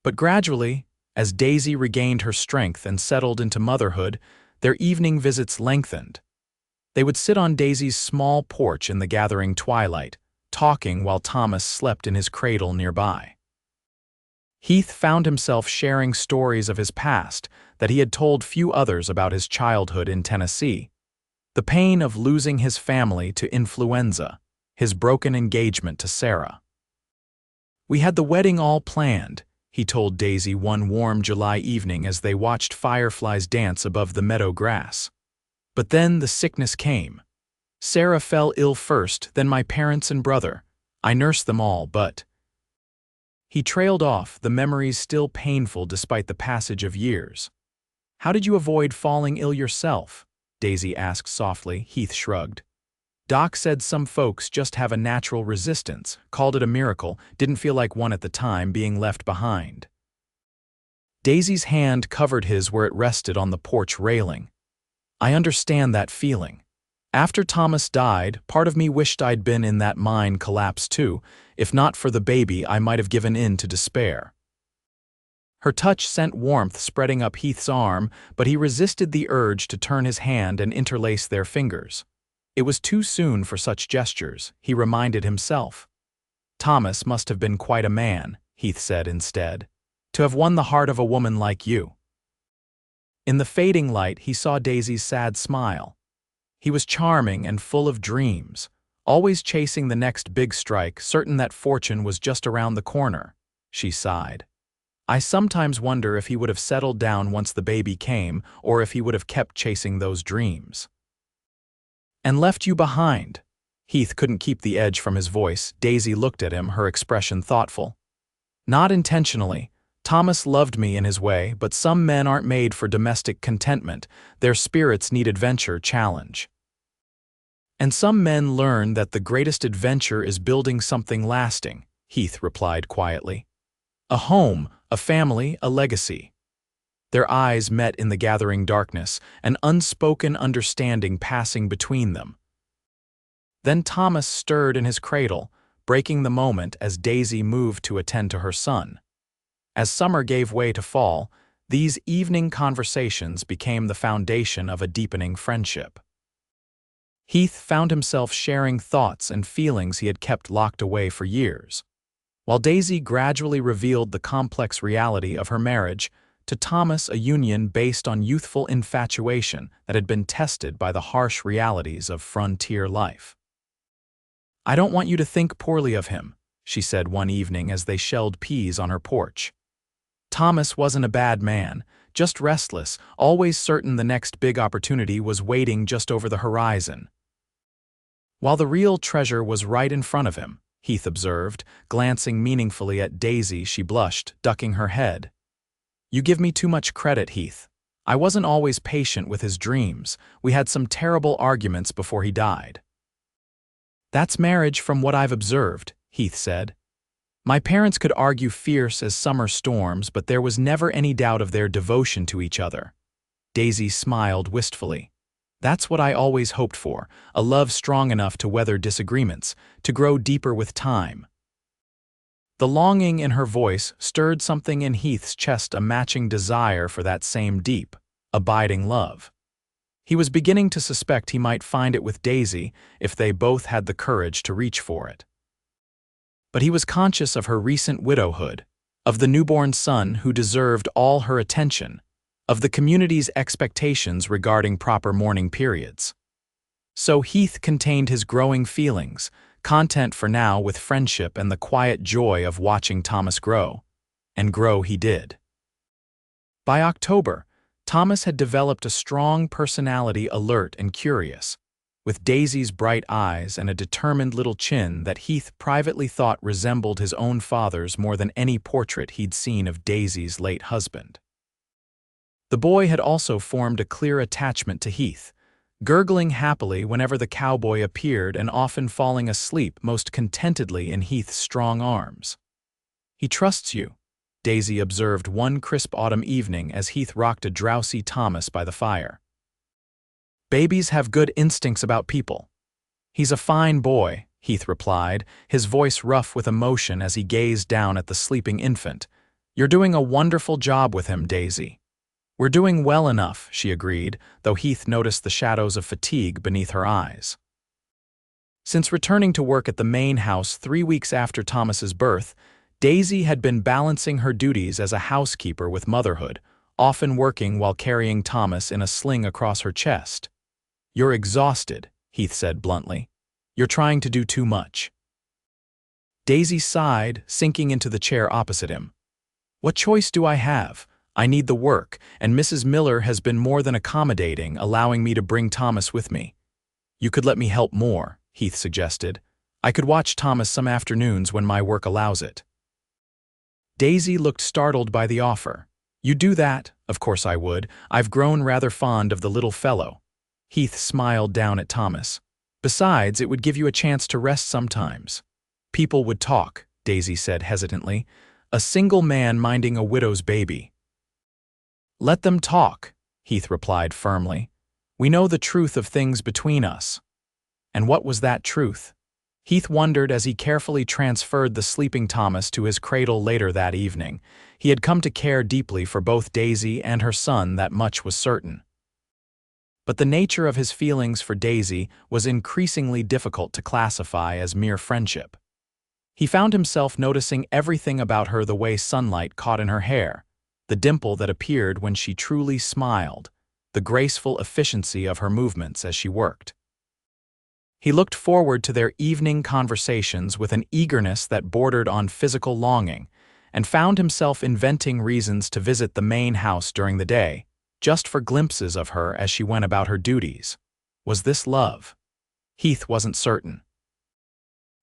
But gradually, as Daisy regained her strength and settled into motherhood, their evening visits lengthened. They would sit on Daisy's small porch in the gathering twilight, talking while Thomas slept in his cradle nearby. Heath found himself sharing stories of his past that he had told few others about his childhood in Tennessee. The pain of losing his family to influenza, his broken engagement to Sarah. "We had the wedding all planned," he told Daisy one warm July evening as they watched fireflies dance above the meadow grass. "But then the sickness came. Sarah fell ill first, then my parents and brother. I nursed them all, but—" He trailed off, the memories still painful despite the passage of years. "How did you avoid falling ill yourself?" Daisy asked softly. Heath shrugged. "Doc said some folks just have a natural resistance, called it a miracle, didn't feel like one at the time, being left behind." Daisy's hand covered his where it rested on the porch railing. "I understand that feeling. After Thomas died, part of me wished I'd been in that mine collapse too. If not for the baby, I might have given in to despair." Her touch sent warmth spreading up Heath's arm, but he resisted the urge to turn his hand and interlace their fingers. It was too soon for such gestures, he reminded himself. "Thomas must have been quite a man," Heath said instead, "to have won the heart of a woman like you." In the fading light, he saw Daisy's sad smile. He was charming and full of dreams, always chasing the next big strike, certain that fortune was just around the corner. She sighed. "I sometimes wonder if he would have settled down once the baby came, or if he would have kept chasing those dreams." "And left you behind." Heath couldn't keep the edge from his voice. Daisy looked at him, her expression thoughtful. "Not intentionally. Thomas loved me in his way, but some men aren't made for domestic contentment. Their spirits need adventure, challenge. And some men learn that the greatest adventure is building something lasting," Heath replied quietly. "A home, a family, a legacy." Their eyes met in the gathering darkness, an unspoken understanding passing between them. Then Thomas stirred in his cradle, breaking the moment as Daisy moved to attend to her son. As summer gave way to fall, these evening conversations became the foundation of a deepening friendship. Heath found himself sharing thoughts and feelings he had kept locked away for years, while Daisy gradually revealed the complex reality of her marriage, to Thomas a union based on youthful infatuation that had been tested by the harsh realities of frontier life. "I don't want you to think poorly of him," she said one evening as they shelled peas on her porch. "Thomas wasn't a bad man, just restless, always certain the next big opportunity was waiting just over the horizon." "While the real treasure was right in front of him," Heath observed, glancing meaningfully at Daisy. She blushed, ducking her head. "You give me too much credit, Heath. I wasn't always patient with his dreams. We had some terrible arguments before he died." "That's marriage from what I've observed," Heath said. "My parents could argue fierce as summer storms, but there was never any doubt of their devotion to each other." Daisy smiled wistfully. "That's what I always hoped for, a love strong enough to weather disagreements, to grow deeper with time." The longing in her voice stirred something in Heath's chest, a matching desire for that same deep, abiding love. He was beginning to suspect he might find it with Daisy if they both had the courage to reach for it. But he was conscious of her recent widowhood, of the newborn son who deserved all her attention, of the community's expectations regarding proper mourning periods. So Heath contained his growing feelings, content for now with friendship and the quiet joy of watching Thomas grow. And grow he did. By October, Thomas had developed a strong personality, alert and curious, with Daisy's bright eyes and a determined little chin that Heath privately thought resembled his own father's more than any portrait he'd seen of Daisy's late husband. The boy had also formed a clear attachment to Heath, gurgling happily whenever the cowboy appeared and often falling asleep most contentedly in Heath's strong arms. "He trusts you," Daisy observed one crisp autumn evening as Heath rocked a drowsy Thomas by the fire. "Babies have good instincts about people." "He's a fine boy," Heath replied, his voice rough with emotion as he gazed down at the sleeping infant. "You're doing a wonderful job with him, Daisy." "We're doing well enough," she agreed, though Heath noticed the shadows of fatigue beneath her eyes. Since returning to work at the main house 3 weeks after Thomas's birth, Daisy had been balancing her duties as a housekeeper with motherhood, often working while carrying Thomas in a sling across her chest. "You're exhausted," Heath said bluntly. "You're trying to do too much." Daisy sighed, sinking into the chair opposite him. "What choice do I have? I need the work, and Mrs. Miller has been more than accommodating, allowing me to bring Thomas with me." "You could let me help more," Heath suggested. "I could watch Thomas some afternoons when my work allows it." Daisy looked startled by the offer. "You do that? Of course I would. I've grown rather fond of the little fellow." Heath smiled down at Thomas. "Besides, it would give you a chance to rest sometimes." "People would talk," Daisy said hesitantly. "A single man minding a widow's baby." "Let them talk," Heath replied firmly. "We know the truth of things between us." And what was that truth? Heath wondered as he carefully transferred the sleeping Thomas to his cradle later that evening. He had come to care deeply for both Daisy and her son, that much was certain. But the nature of his feelings for Daisy was increasingly difficult to classify as mere friendship. He found himself noticing everything about her the way sunlight caught in her hair, the dimple that appeared when she truly smiled, the graceful efficiency of her movements as she worked. He looked forward to their evening conversations with an eagerness that bordered on physical longing, and found himself inventing reasons to visit the main house during the day, just for glimpses of her as she went about her duties. Was this love? Heath wasn't certain.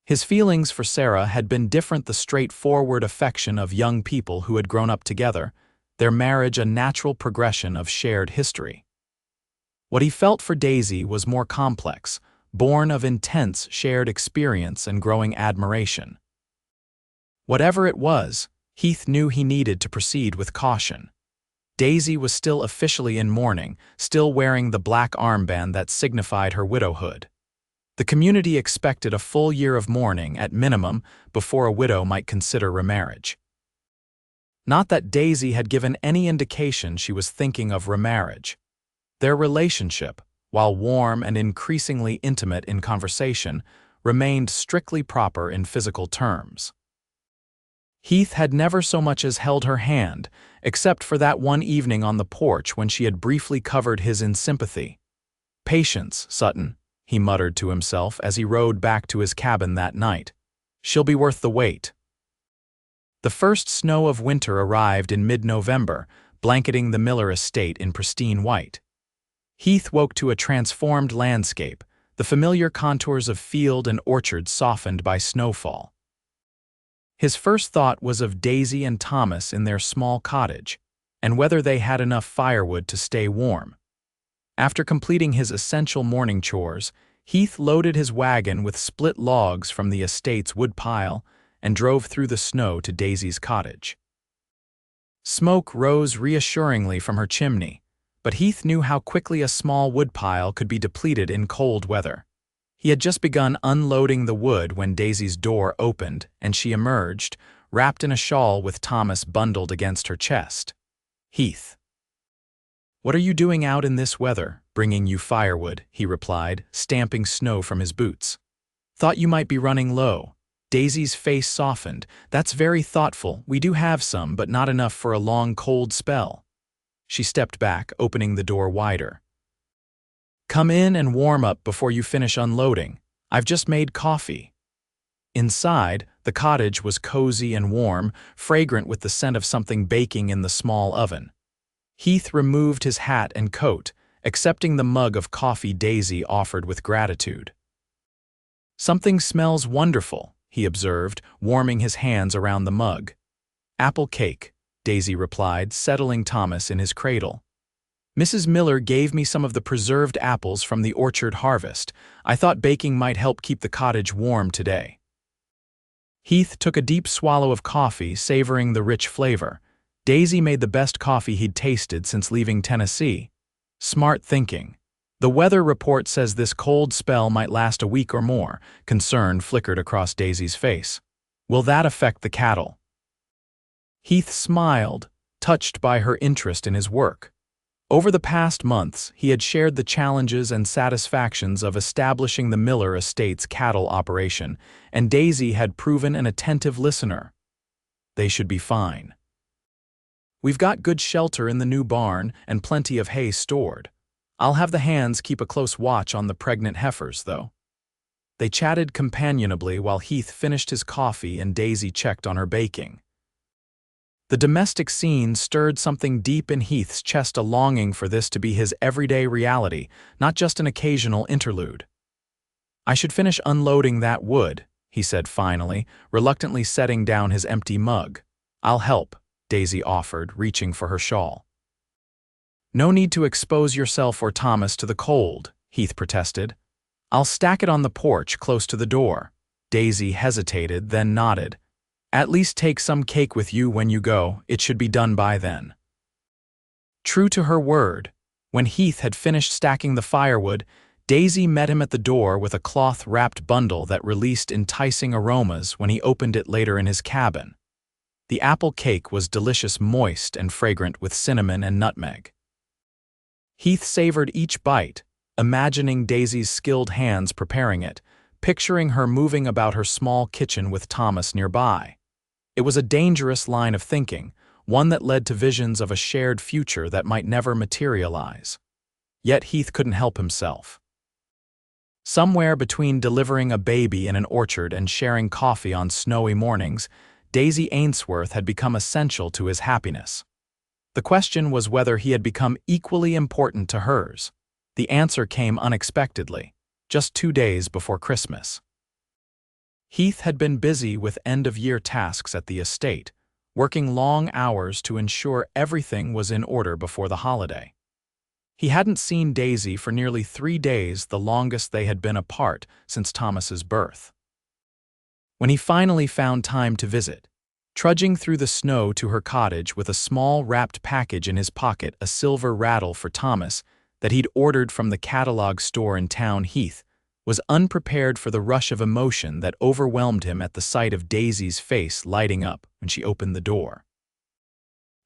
His feelings for Sarah had been different, the straightforward affection of young people who had grown up together, their marriage a natural progression of shared history. What he felt for Daisy was more complex, born of intense shared experience and growing admiration. Whatever it was, Heath knew he needed to proceed with caution. Daisy was still officially in mourning, still wearing the black armband that signified her widowhood. The community expected a full year of mourning, at minimum, before a widow might consider remarriage. Not that Daisy had given any indication she was thinking of remarriage. Their relationship, while warm and increasingly intimate in conversation, remained strictly proper in physical terms. Heath had never so much as held her hand, except for that one evening on the porch when she had briefly covered his in sympathy. "Patience, Sutton," he muttered to himself as he rode back to his cabin that night. "She'll be worth the wait." The first snow of winter arrived in mid-November, blanketing the Miller estate in pristine white. Heath woke to a transformed landscape, the familiar contours of field and orchard softened by snowfall. His first thought was of Daisy and Thomas in their small cottage, and whether they had enough firewood to stay warm. After completing his essential morning chores, Heath loaded his wagon with split logs from the estate's woodpile and drove through the snow to Daisy's cottage. Smoke rose reassuringly from her chimney, but Heath knew how quickly a small woodpile could be depleted in cold weather. He had just begun unloading the wood when Daisy's door opened and she emerged, wrapped in a shawl with Thomas bundled against her chest. "Heath." "What are you doing out in this weather, bringing you firewood?" he replied, stamping snow from his boots. "Thought you might be running low." Daisy's face softened. "That's very thoughtful. We do have some, but not enough for a long cold spell." She stepped back, opening the door wider. "Come in and warm up before you finish unloading. I've just made coffee." Inside, the cottage was cozy and warm, fragrant with the scent of something baking in the small oven. Heath removed his hat and coat, accepting the mug of coffee Daisy offered with gratitude. "Something smells wonderful," he observed, warming his hands around the mug. "Apple cake," Daisy replied, settling Thomas in his cradle. "Mrs. Miller gave me some of the preserved apples from the orchard harvest. I thought baking might help keep the cottage warm today." Heath took a deep swallow of coffee, savoring the rich flavor. Daisy made the best coffee he'd tasted since leaving Tennessee. Smart thinking. "The weather report says this cold spell might last a week or more." Concern flickered across Daisy's face. "Will that affect the cattle?" Heath smiled, touched by her interest in his work. Over the past months, he had shared the challenges and satisfactions of establishing the Miller estate's cattle operation, and Daisy had proven an attentive listener. "They should be fine. We've got good shelter in the new barn and plenty of hay stored. I'll have the hands keep a close watch on the pregnant heifers, though." They chatted companionably while Heath finished his coffee and Daisy checked on her baking. The domestic scene stirred something deep in Heath's chest, a longing for this to be his everyday reality, not just an occasional interlude. "I should finish unloading that wood," he said finally, reluctantly setting down his empty mug. "I'll help," Daisy offered, reaching for her shawl. "No need to expose yourself or Thomas to the cold," Heath protested. "I'll stack it on the porch close to the door." Daisy hesitated, then nodded. "At least take some cake with you when you go. It should be done by then." True to her word, when Heath had finished stacking the firewood, Daisy met him at the door with a cloth-wrapped bundle that released enticing aromas when he opened it later in his cabin. The apple cake was delicious, moist and fragrant with cinnamon and nutmeg. Heath savored each bite, imagining Daisy's skilled hands preparing it, picturing her moving about her small kitchen with Thomas nearby. It was a dangerous line of thinking, one that led to visions of a shared future that might never materialize. Yet Heath couldn't help himself. Somewhere between delivering a baby in an orchard and sharing coffee on snowy mornings, Daisy Ainsworth had become essential to his happiness. The question was whether he had become equally important to hers. The answer came unexpectedly, just 2 days before Christmas. Heath had been busy with end-of-year tasks at the estate, working long hours to ensure everything was in order before the holiday. He hadn't seen Daisy for nearly 3 days, the longest they had been apart since Thomas's birth. When he finally found time to visit, trudging through the snow to her cottage with a small wrapped package in his pocket, a silver rattle for Thomas that he'd ordered from the catalog store in town, Heath was unprepared for the rush of emotion that overwhelmed him at the sight of Daisy's face lighting up when she opened the door.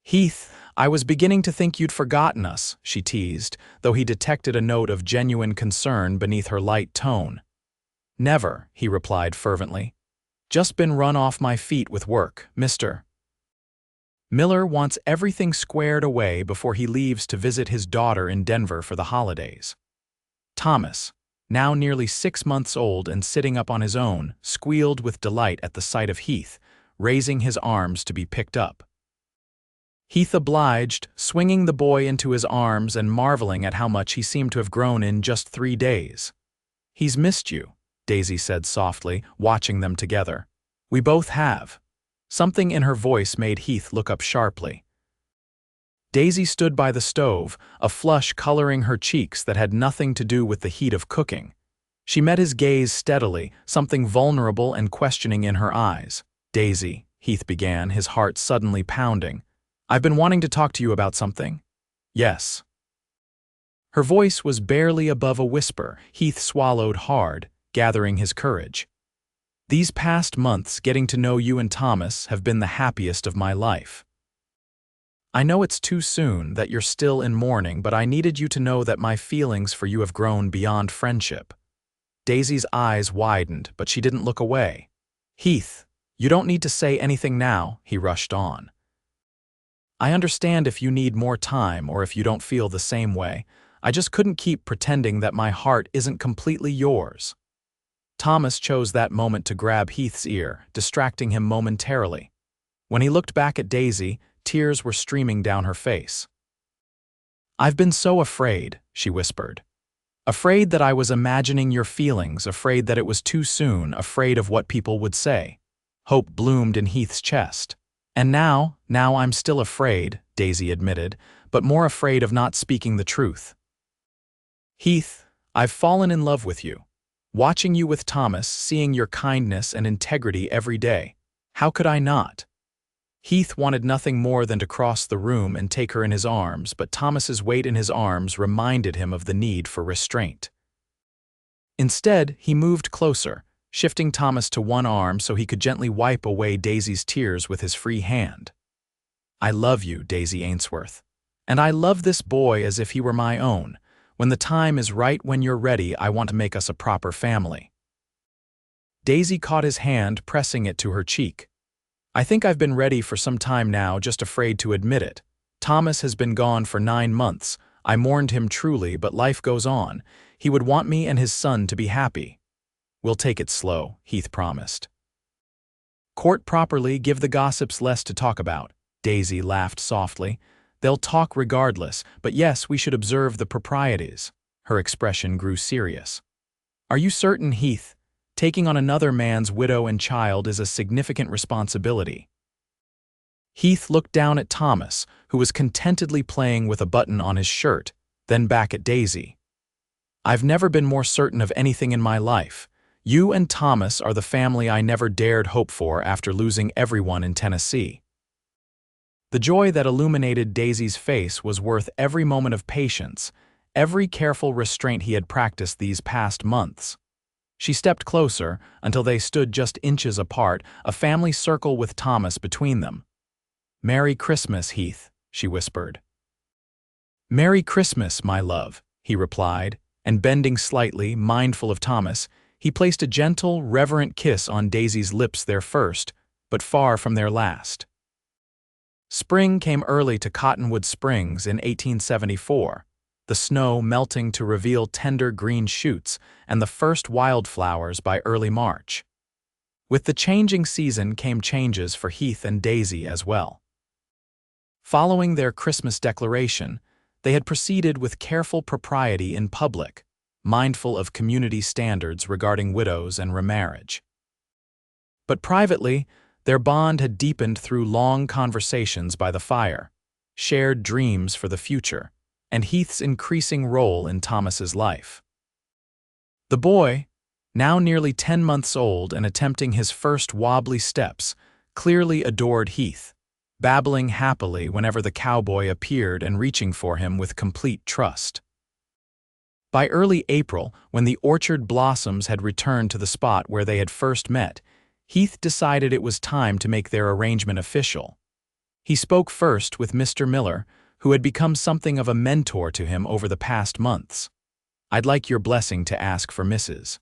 "Heath, I was beginning to think you'd forgotten us," she teased, though he detected a note of genuine concern beneath her light tone. "Never," he replied fervently. "Just been run off my feet with work, Mr. Miller wants everything squared away before he leaves to visit his daughter in Denver for the holidays." Thomas, now nearly 6 months old and sitting up on his own, squealed with delight at the sight of Heath, raising his arms to be picked up. Heath obliged, swinging the boy into his arms and marveling at how much he seemed to have grown in just 3 days. "He's missed you," Daisy said softly, watching them together. "We both have." Something in her voice made Heath look up sharply. Daisy stood by the stove, a flush coloring her cheeks that had nothing to do with the heat of cooking. She met his gaze steadily, something vulnerable and questioning in her eyes. "Daisy," Heath began, his heart suddenly pounding. "I've been wanting to talk to you about something." "Yes." Her voice was barely above a whisper. Heath swallowed hard, gathering his courage. "These past months, getting to know you and Thomas have been the happiest of my life. I know it's too soon, that you're still in mourning, but I needed you to know that my feelings for you have grown beyond friendship." Daisy's eyes widened, but she didn't look away. "Heath, you don't need to say anything now," he rushed on. I understand if you need more time or if you don't feel the same way. I just couldn't keep pretending that my heart isn't completely yours." Thomas chose that moment to grab Heath's ear, distracting him momentarily. When he looked back at Daisy, tears were streaming down her face. "I've been so afraid," she whispered. "Afraid that I was imagining your feelings, afraid that it was too soon, afraid of what people would say." Hope bloomed in Heath's chest. "And now I'm still afraid," Daisy admitted, "but more afraid of not speaking the truth. Heath, I've fallen in love with you. Watching you with Thomas, seeing your kindness and integrity every day. How could I not?" Heath wanted nothing more than to cross the room and take her in his arms, but Thomas's weight in his arms reminded him of the need for restraint. Instead, he moved closer, shifting Thomas to one arm so he could gently wipe away Daisy's tears with his free hand. "I love you, Daisy Ainsworth. And I love this boy as if he were my own. When the time is right, when you're ready, I want to make us a proper family." Daisy caught his hand, pressing it to her cheek. "I think I've been ready for some time now, just afraid to admit it. Thomas has been gone for 9 months. I mourned him truly, but life goes on. He would want me and his son to be happy." "We'll take it slow," Heath promised. "Court properly, give the gossips less to talk about." Daisy laughed softly. "They'll talk regardless, but yes, we should observe the proprieties." Her expression grew serious. "Are you certain, Heath? Taking on another man's widow and child is a significant responsibility." Heath looked down at Thomas, who was contentedly playing with a button on his shirt, then back at Daisy. "I've never been more certain of anything in my life. You and Thomas are the family I never dared hope for after losing everyone in Tennessee." The joy that illuminated Daisy's face was worth every moment of patience, every careful restraint he had practiced these past months. She stepped closer until they stood just inches apart, a family circle with Thomas between them. "Merry Christmas, Heath," she whispered. "Merry Christmas, my love," he replied, and bending slightly, mindful of Thomas, he placed a gentle, reverent kiss on Daisy's lips, their first, but far from their last. Spring came early to Cottonwood Springs in 1874. The snow melting to reveal tender green shoots and the first wildflowers by early March. With the changing season came changes for Heath and Daisy as well. Following their Christmas declaration, they had proceeded with careful propriety in public, mindful of community standards regarding widows and remarriage. But privately, their bond had deepened through long conversations by the fire, shared dreams for the future, and Heath's increasing role in Thomas's life. The boy, now nearly 10 months old and attempting his first wobbly steps, clearly adored Heath, babbling happily whenever the cowboy appeared and reaching for him with complete trust. By early April, when the orchard blossoms had returned to the spot where they had first met, Heath decided it was time to make their arrangement official. He spoke first with Mr. Miller, who had become something of a mentor to him over the past months. "I'd like your blessing to ask for Mrs.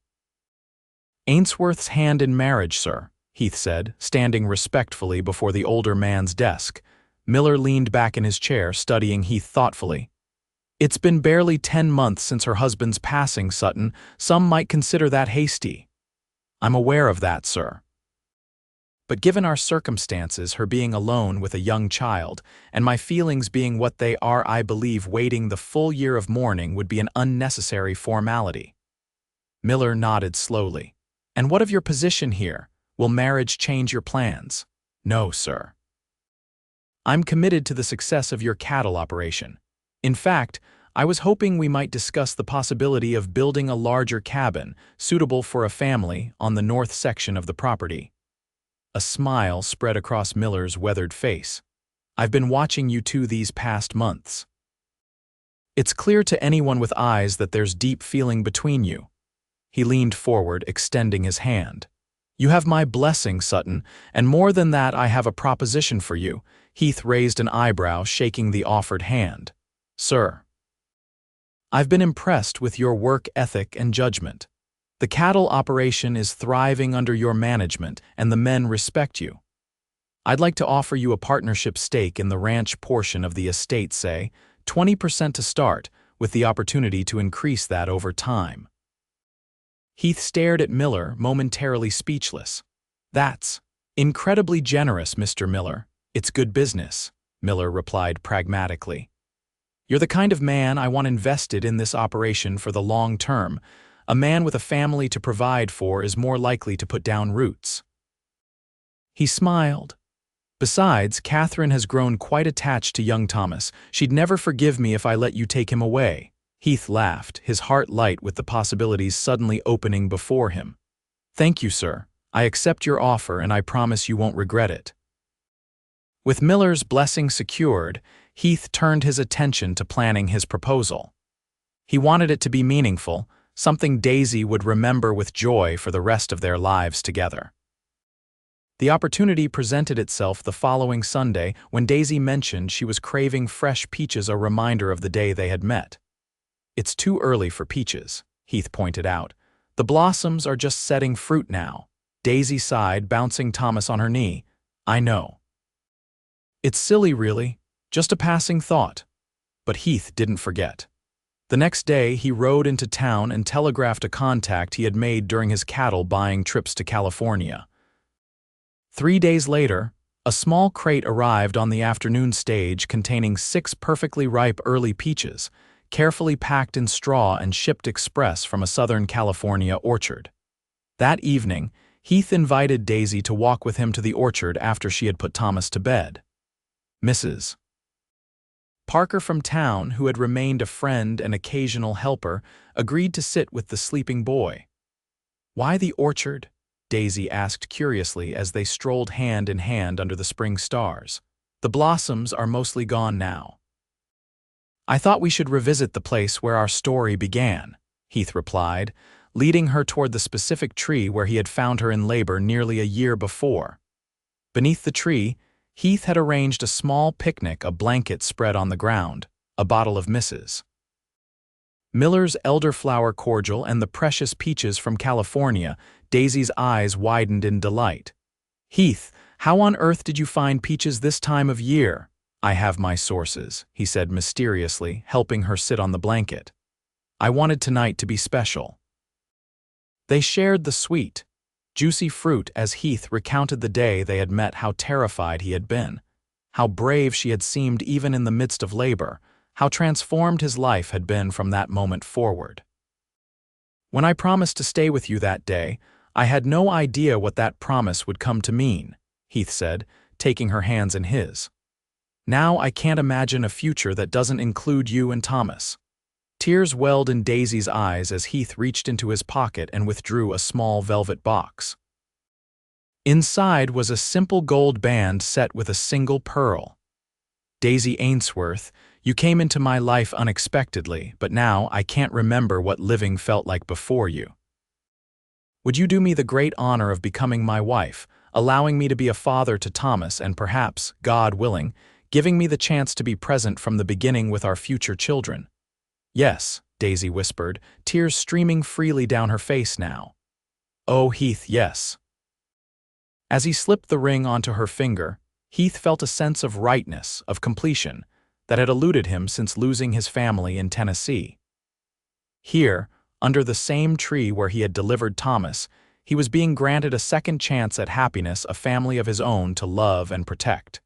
Ainsworth's hand in marriage, sir," Heath said, standing respectfully before the older man's desk. Miller leaned back in his chair, studying Heath thoughtfully. "It's been barely 10 months since her husband's passing, Sutton. Some might consider that hasty." "I'm aware of that, sir. But given our circumstances, her being alone with a young child, and my feelings being what they are, I believe waiting the full year of mourning would be an unnecessary formality." Miller nodded slowly. "And what of your position here? Will marriage change your plans?" "No, sir. I'm committed to the success of your cattle operation. In fact, I was hoping we might discuss the possibility of building a larger cabin, suitable for a family, on the north section of the property." A smile spread across Miller's weathered face. "I've been watching you two these past months. It's clear to anyone with eyes that there's deep feeling between you." He leaned forward, extending his hand. "You have my blessing, Sutton, and more than that, I have a proposition for you." Heath raised an eyebrow, shaking the offered hand. "Sir, I've been impressed with your work ethic and judgment. The cattle operation is thriving under your management, and the men respect you. I'd like to offer you a partnership stake in the ranch portion of the estate, say, 20% to start, with the opportunity to increase that over time." Heath stared at Miller, momentarily speechless. "That's incredibly generous, Mr. Miller. It's good business," Miller replied pragmatically. "You're the kind of man I want invested in this operation for the long term. A man with a family to provide for is more likely to put down roots." He smiled. "Besides, Catherine has grown quite attached to young Thomas. She'd never forgive me if I let you take him away." Heath laughed, his heart light with the possibilities suddenly opening before him. "Thank you, sir. I accept your offer and I promise you won't regret it." With Miller's blessing secured, Heath turned his attention to planning his proposal. He wanted it to be meaningful, something Daisy would remember with joy for the rest of their lives together. The opportunity presented itself the following Sunday when Daisy mentioned she was craving fresh peaches, a reminder of the day they had met. "It's too early for peaches," Heath pointed out. "The blossoms are just setting fruit now." Daisy sighed, bouncing Thomas on her knee. "I know. It's silly, really. Just a passing thought." But Heath didn't forget. The next day, he rode into town and telegraphed a contact he had made during his cattle buying trips to California. 3 days later, a small crate arrived on the afternoon stage containing 6 perfectly ripe early peaches, carefully packed in straw and shipped express from a Southern California orchard. That evening, Heath invited Daisy to walk with him to the orchard after she had put Thomas to bed. Mrs. Parker from town, who had remained a friend and occasional helper, agreed to sit with the sleeping boy. "Why the orchard?" Daisy asked curiously as they strolled hand in hand under the spring stars. "The blossoms are mostly gone now." "I thought we should revisit the place where our story began," Heath replied, leading her toward the specific tree where he had found her in labor nearly a year before. Beneath the tree, Heath had arranged a small picnic, a blanket spread on the ground, a bottle of Mrs. Miller's elderflower cordial, and the precious peaches from California. Daisy's eyes widened in delight. "Heath, how on earth did you find peaches this time of year?" "I have my sources," he said mysteriously, helping her sit on the blanket. "I wanted tonight to be special." They shared the sweet, juicy fruit as Heath recounted the day they had met, how terrified he had been, how brave she had seemed even in the midst of labor, how transformed his life had been from that moment forward. "When I promised to stay with you that day, I had no idea what that promise would come to mean," Heath said, taking her hands in his. "Now I can't imagine a future that doesn't include you and Thomas." Tears welled in Daisy's eyes as Heath reached into his pocket and withdrew a small velvet box. Inside was a simple gold band set with a single pearl. "Daisy Ainsworth, you came into my life unexpectedly, but now I can't remember what living felt like before you. Would you do me the great honor of becoming my wife, allowing me to be a father to Thomas and perhaps, God willing, giving me the chance to be present from the beginning with our future children?" "Yes," Daisy whispered, tears streaming freely down her face now. "Oh, Heath, yes." As he slipped the ring onto her finger, Heath felt a sense of rightness, of completion, that had eluded him since losing his family in Tennessee. Here, under the same tree where he had delivered Thomas, he was being granted a second chance at happiness, a family of his own to love and protect.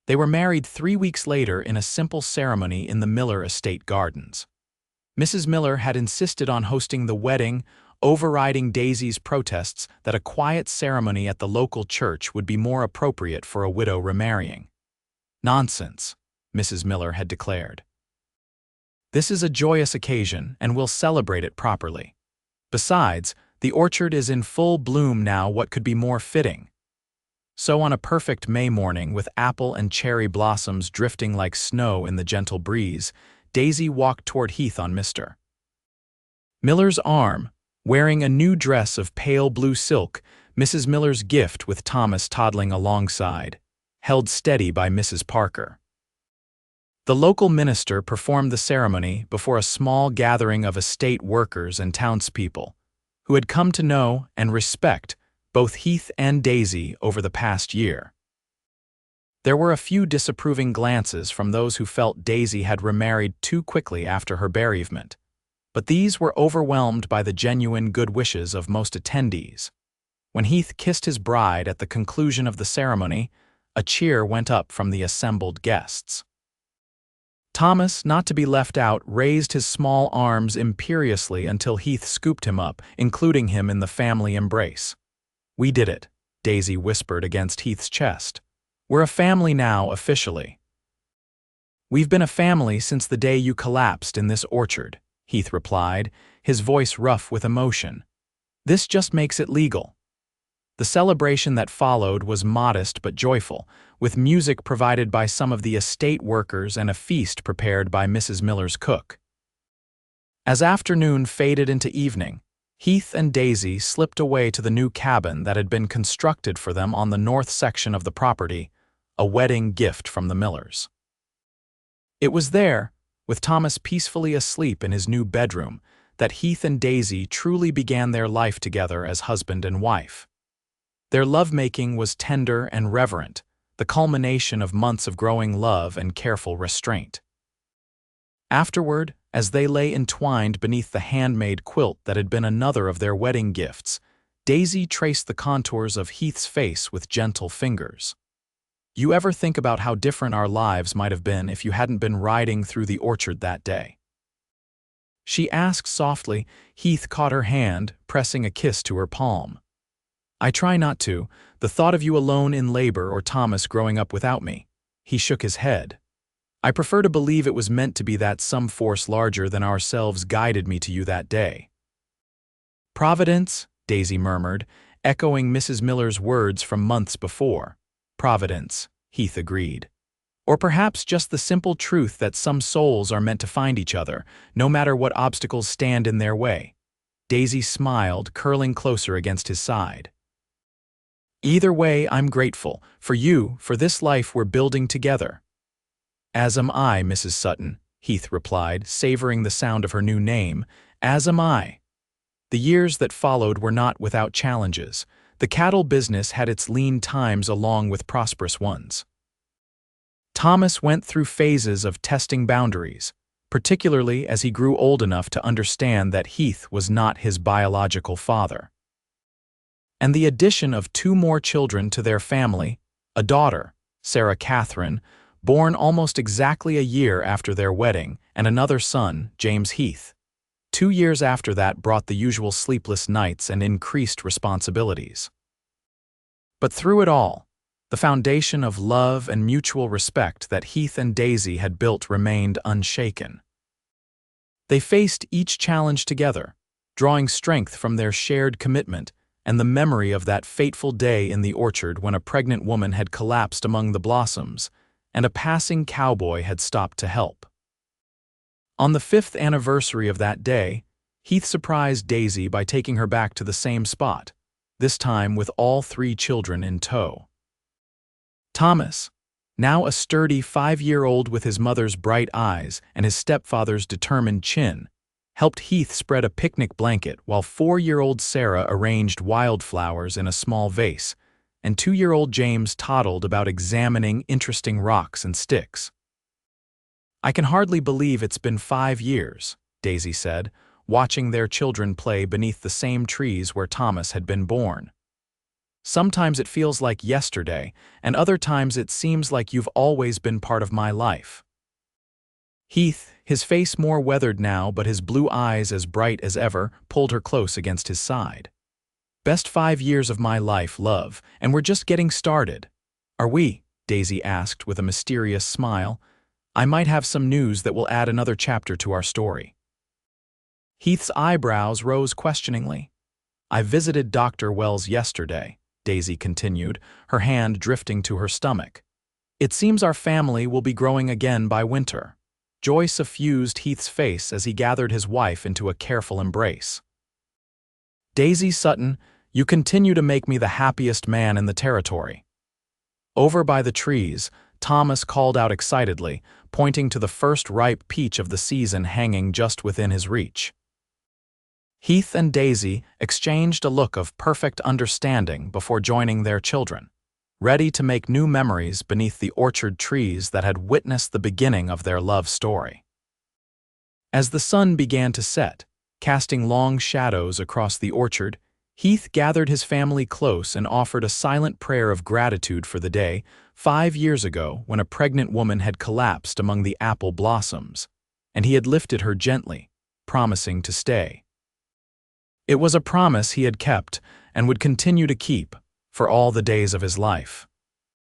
They were married 3 weeks later in a simple ceremony in the Miller estate gardens. Mrs. Miller had insisted on hosting the wedding, overriding Daisy's protests that a quiet ceremony at the local church would be more appropriate for a widow remarrying. "Nonsense," Mrs. Miller had declared. "This is a joyous occasion, and we'll celebrate it properly. Besides, the orchard is in full bloom now. What could be more fitting?" So on a perfect May morning, with apple and cherry blossoms drifting like snow in the gentle breeze, Daisy walked toward Heath on Mr. Miller's arm, wearing a new dress of pale blue silk, Mrs. Miller's gift with Thomas toddling alongside, held steady by Mrs. Parker. The local minister performed the ceremony before a small gathering of estate workers and townspeople, who had come to know and respect both Heath and Daisy over the past year. There were a few disapproving glances from those who felt Daisy had remarried too quickly after her bereavement, but these were overwhelmed by the genuine good wishes of most attendees. When Heath kissed his bride at the conclusion of the ceremony, a cheer went up from the assembled guests. Thomas, not to be left out, raised his small arms imperiously until Heath scooped him up, including him in the family embrace. "We did it," Daisy whispered against Heath's chest. "We're a family now, officially." "We've been a family since the day you collapsed in this orchard," Heath replied, his voice rough with emotion. "This just makes it legal." The celebration that followed was modest but joyful, with music provided by some of the estate workers and a feast prepared by Mrs. Miller's cook. As afternoon faded into evening, Heath and Daisy slipped away to the new cabin that had been constructed for them on the north section of the property, a wedding gift from the Millers. It was there, with Thomas peacefully asleep in his new bedroom, that Heath and Daisy truly began their life together as husband and wife. Their lovemaking was tender and reverent, the culmination of months of growing love and careful restraint. Afterward, as they lay entwined beneath the handmade quilt that had been another of their wedding gifts, Daisy traced the contours of Heath's face with gentle fingers. "You ever think about how different our lives might have been if you hadn't been riding through the orchard that day?" she asked softly. Heath caught her hand, pressing a kiss to her palm. "I try not to, the thought of you alone in labor or Thomas growing up without me." He shook his head. "I prefer to believe it was meant to be that some force larger than ourselves guided me to you that day." "Providence," Daisy murmured, echoing Mrs. Miller's words from months before. "Providence," Heath agreed. "Or perhaps just the simple truth that some souls are meant to find each other, no matter what obstacles stand in their way." Daisy smiled, curling closer against his side. "Either way, I'm grateful. For you, for this life we're building together." "As am I, Mrs. Sutton," Heath replied, savoring the sound of her new name. "As am I." The years that followed were not without challenges. The cattle business had its lean times along with prosperous ones. Thomas went through phases of testing boundaries, particularly as he grew old enough to understand that Heath was not his biological father. And the addition of 2 more children to their family, a daughter, Sarah Catherine, born almost exactly a year after their wedding, and another son, James Heath. 2 years after that brought the usual sleepless nights and increased responsibilities. But through it all, the foundation of love and mutual respect that Heath and Daisy had built remained unshaken. They faced each challenge together, drawing strength from their shared commitment and the memory of that fateful day in the orchard when a pregnant woman had collapsed among the blossoms and a passing cowboy had stopped to help. On the 5th anniversary of that day, Heath surprised Daisy by taking her back to the same spot, this time with all 3 children in tow. Thomas, now a sturdy 5-year-old with his mother's bright eyes and his stepfather's determined chin, helped Heath spread a picnic blanket while 4-year-old Sarah arranged wildflowers in a small vase, and 2-year-old James toddled about examining interesting rocks and sticks. "I can hardly believe it's been 5 years," Daisy said, watching their children play beneath the same trees where Thomas had been born. "Sometimes it feels like yesterday, and other times it seems like you've always been part of my life." Heath, his face more weathered now but his blue eyes as bright as ever, pulled her close against his side. "Best 5 years of my life, love, and we're just getting started." "Are we?" Daisy asked with a mysterious smile. "I might have some news that will add another chapter to our story." Heath's eyebrows rose questioningly. "I visited Dr. Wells yesterday," Daisy continued, her hand drifting to her stomach. "It seems our family will be growing again by winter." Joy suffused Heath's face as he gathered his wife into a careful embrace. "Daisy Sutton, you continue to make me the happiest man in the territory." Over by the trees, Thomas called out excitedly, pointing to the first ripe peach of the season hanging just within his reach. Heath and Daisy exchanged a look of perfect understanding before joining their children. ready to make new memories beneath the orchard trees that had witnessed the beginning of their love story. As the sun began to set, casting long shadows across the orchard, Heath gathered his family close and offered a silent prayer of gratitude for the day 5 years ago when a pregnant woman had collapsed among the apple blossoms, and he had lifted her gently, promising to stay. It was a promise he had kept and would continue to keep for all the days of his life.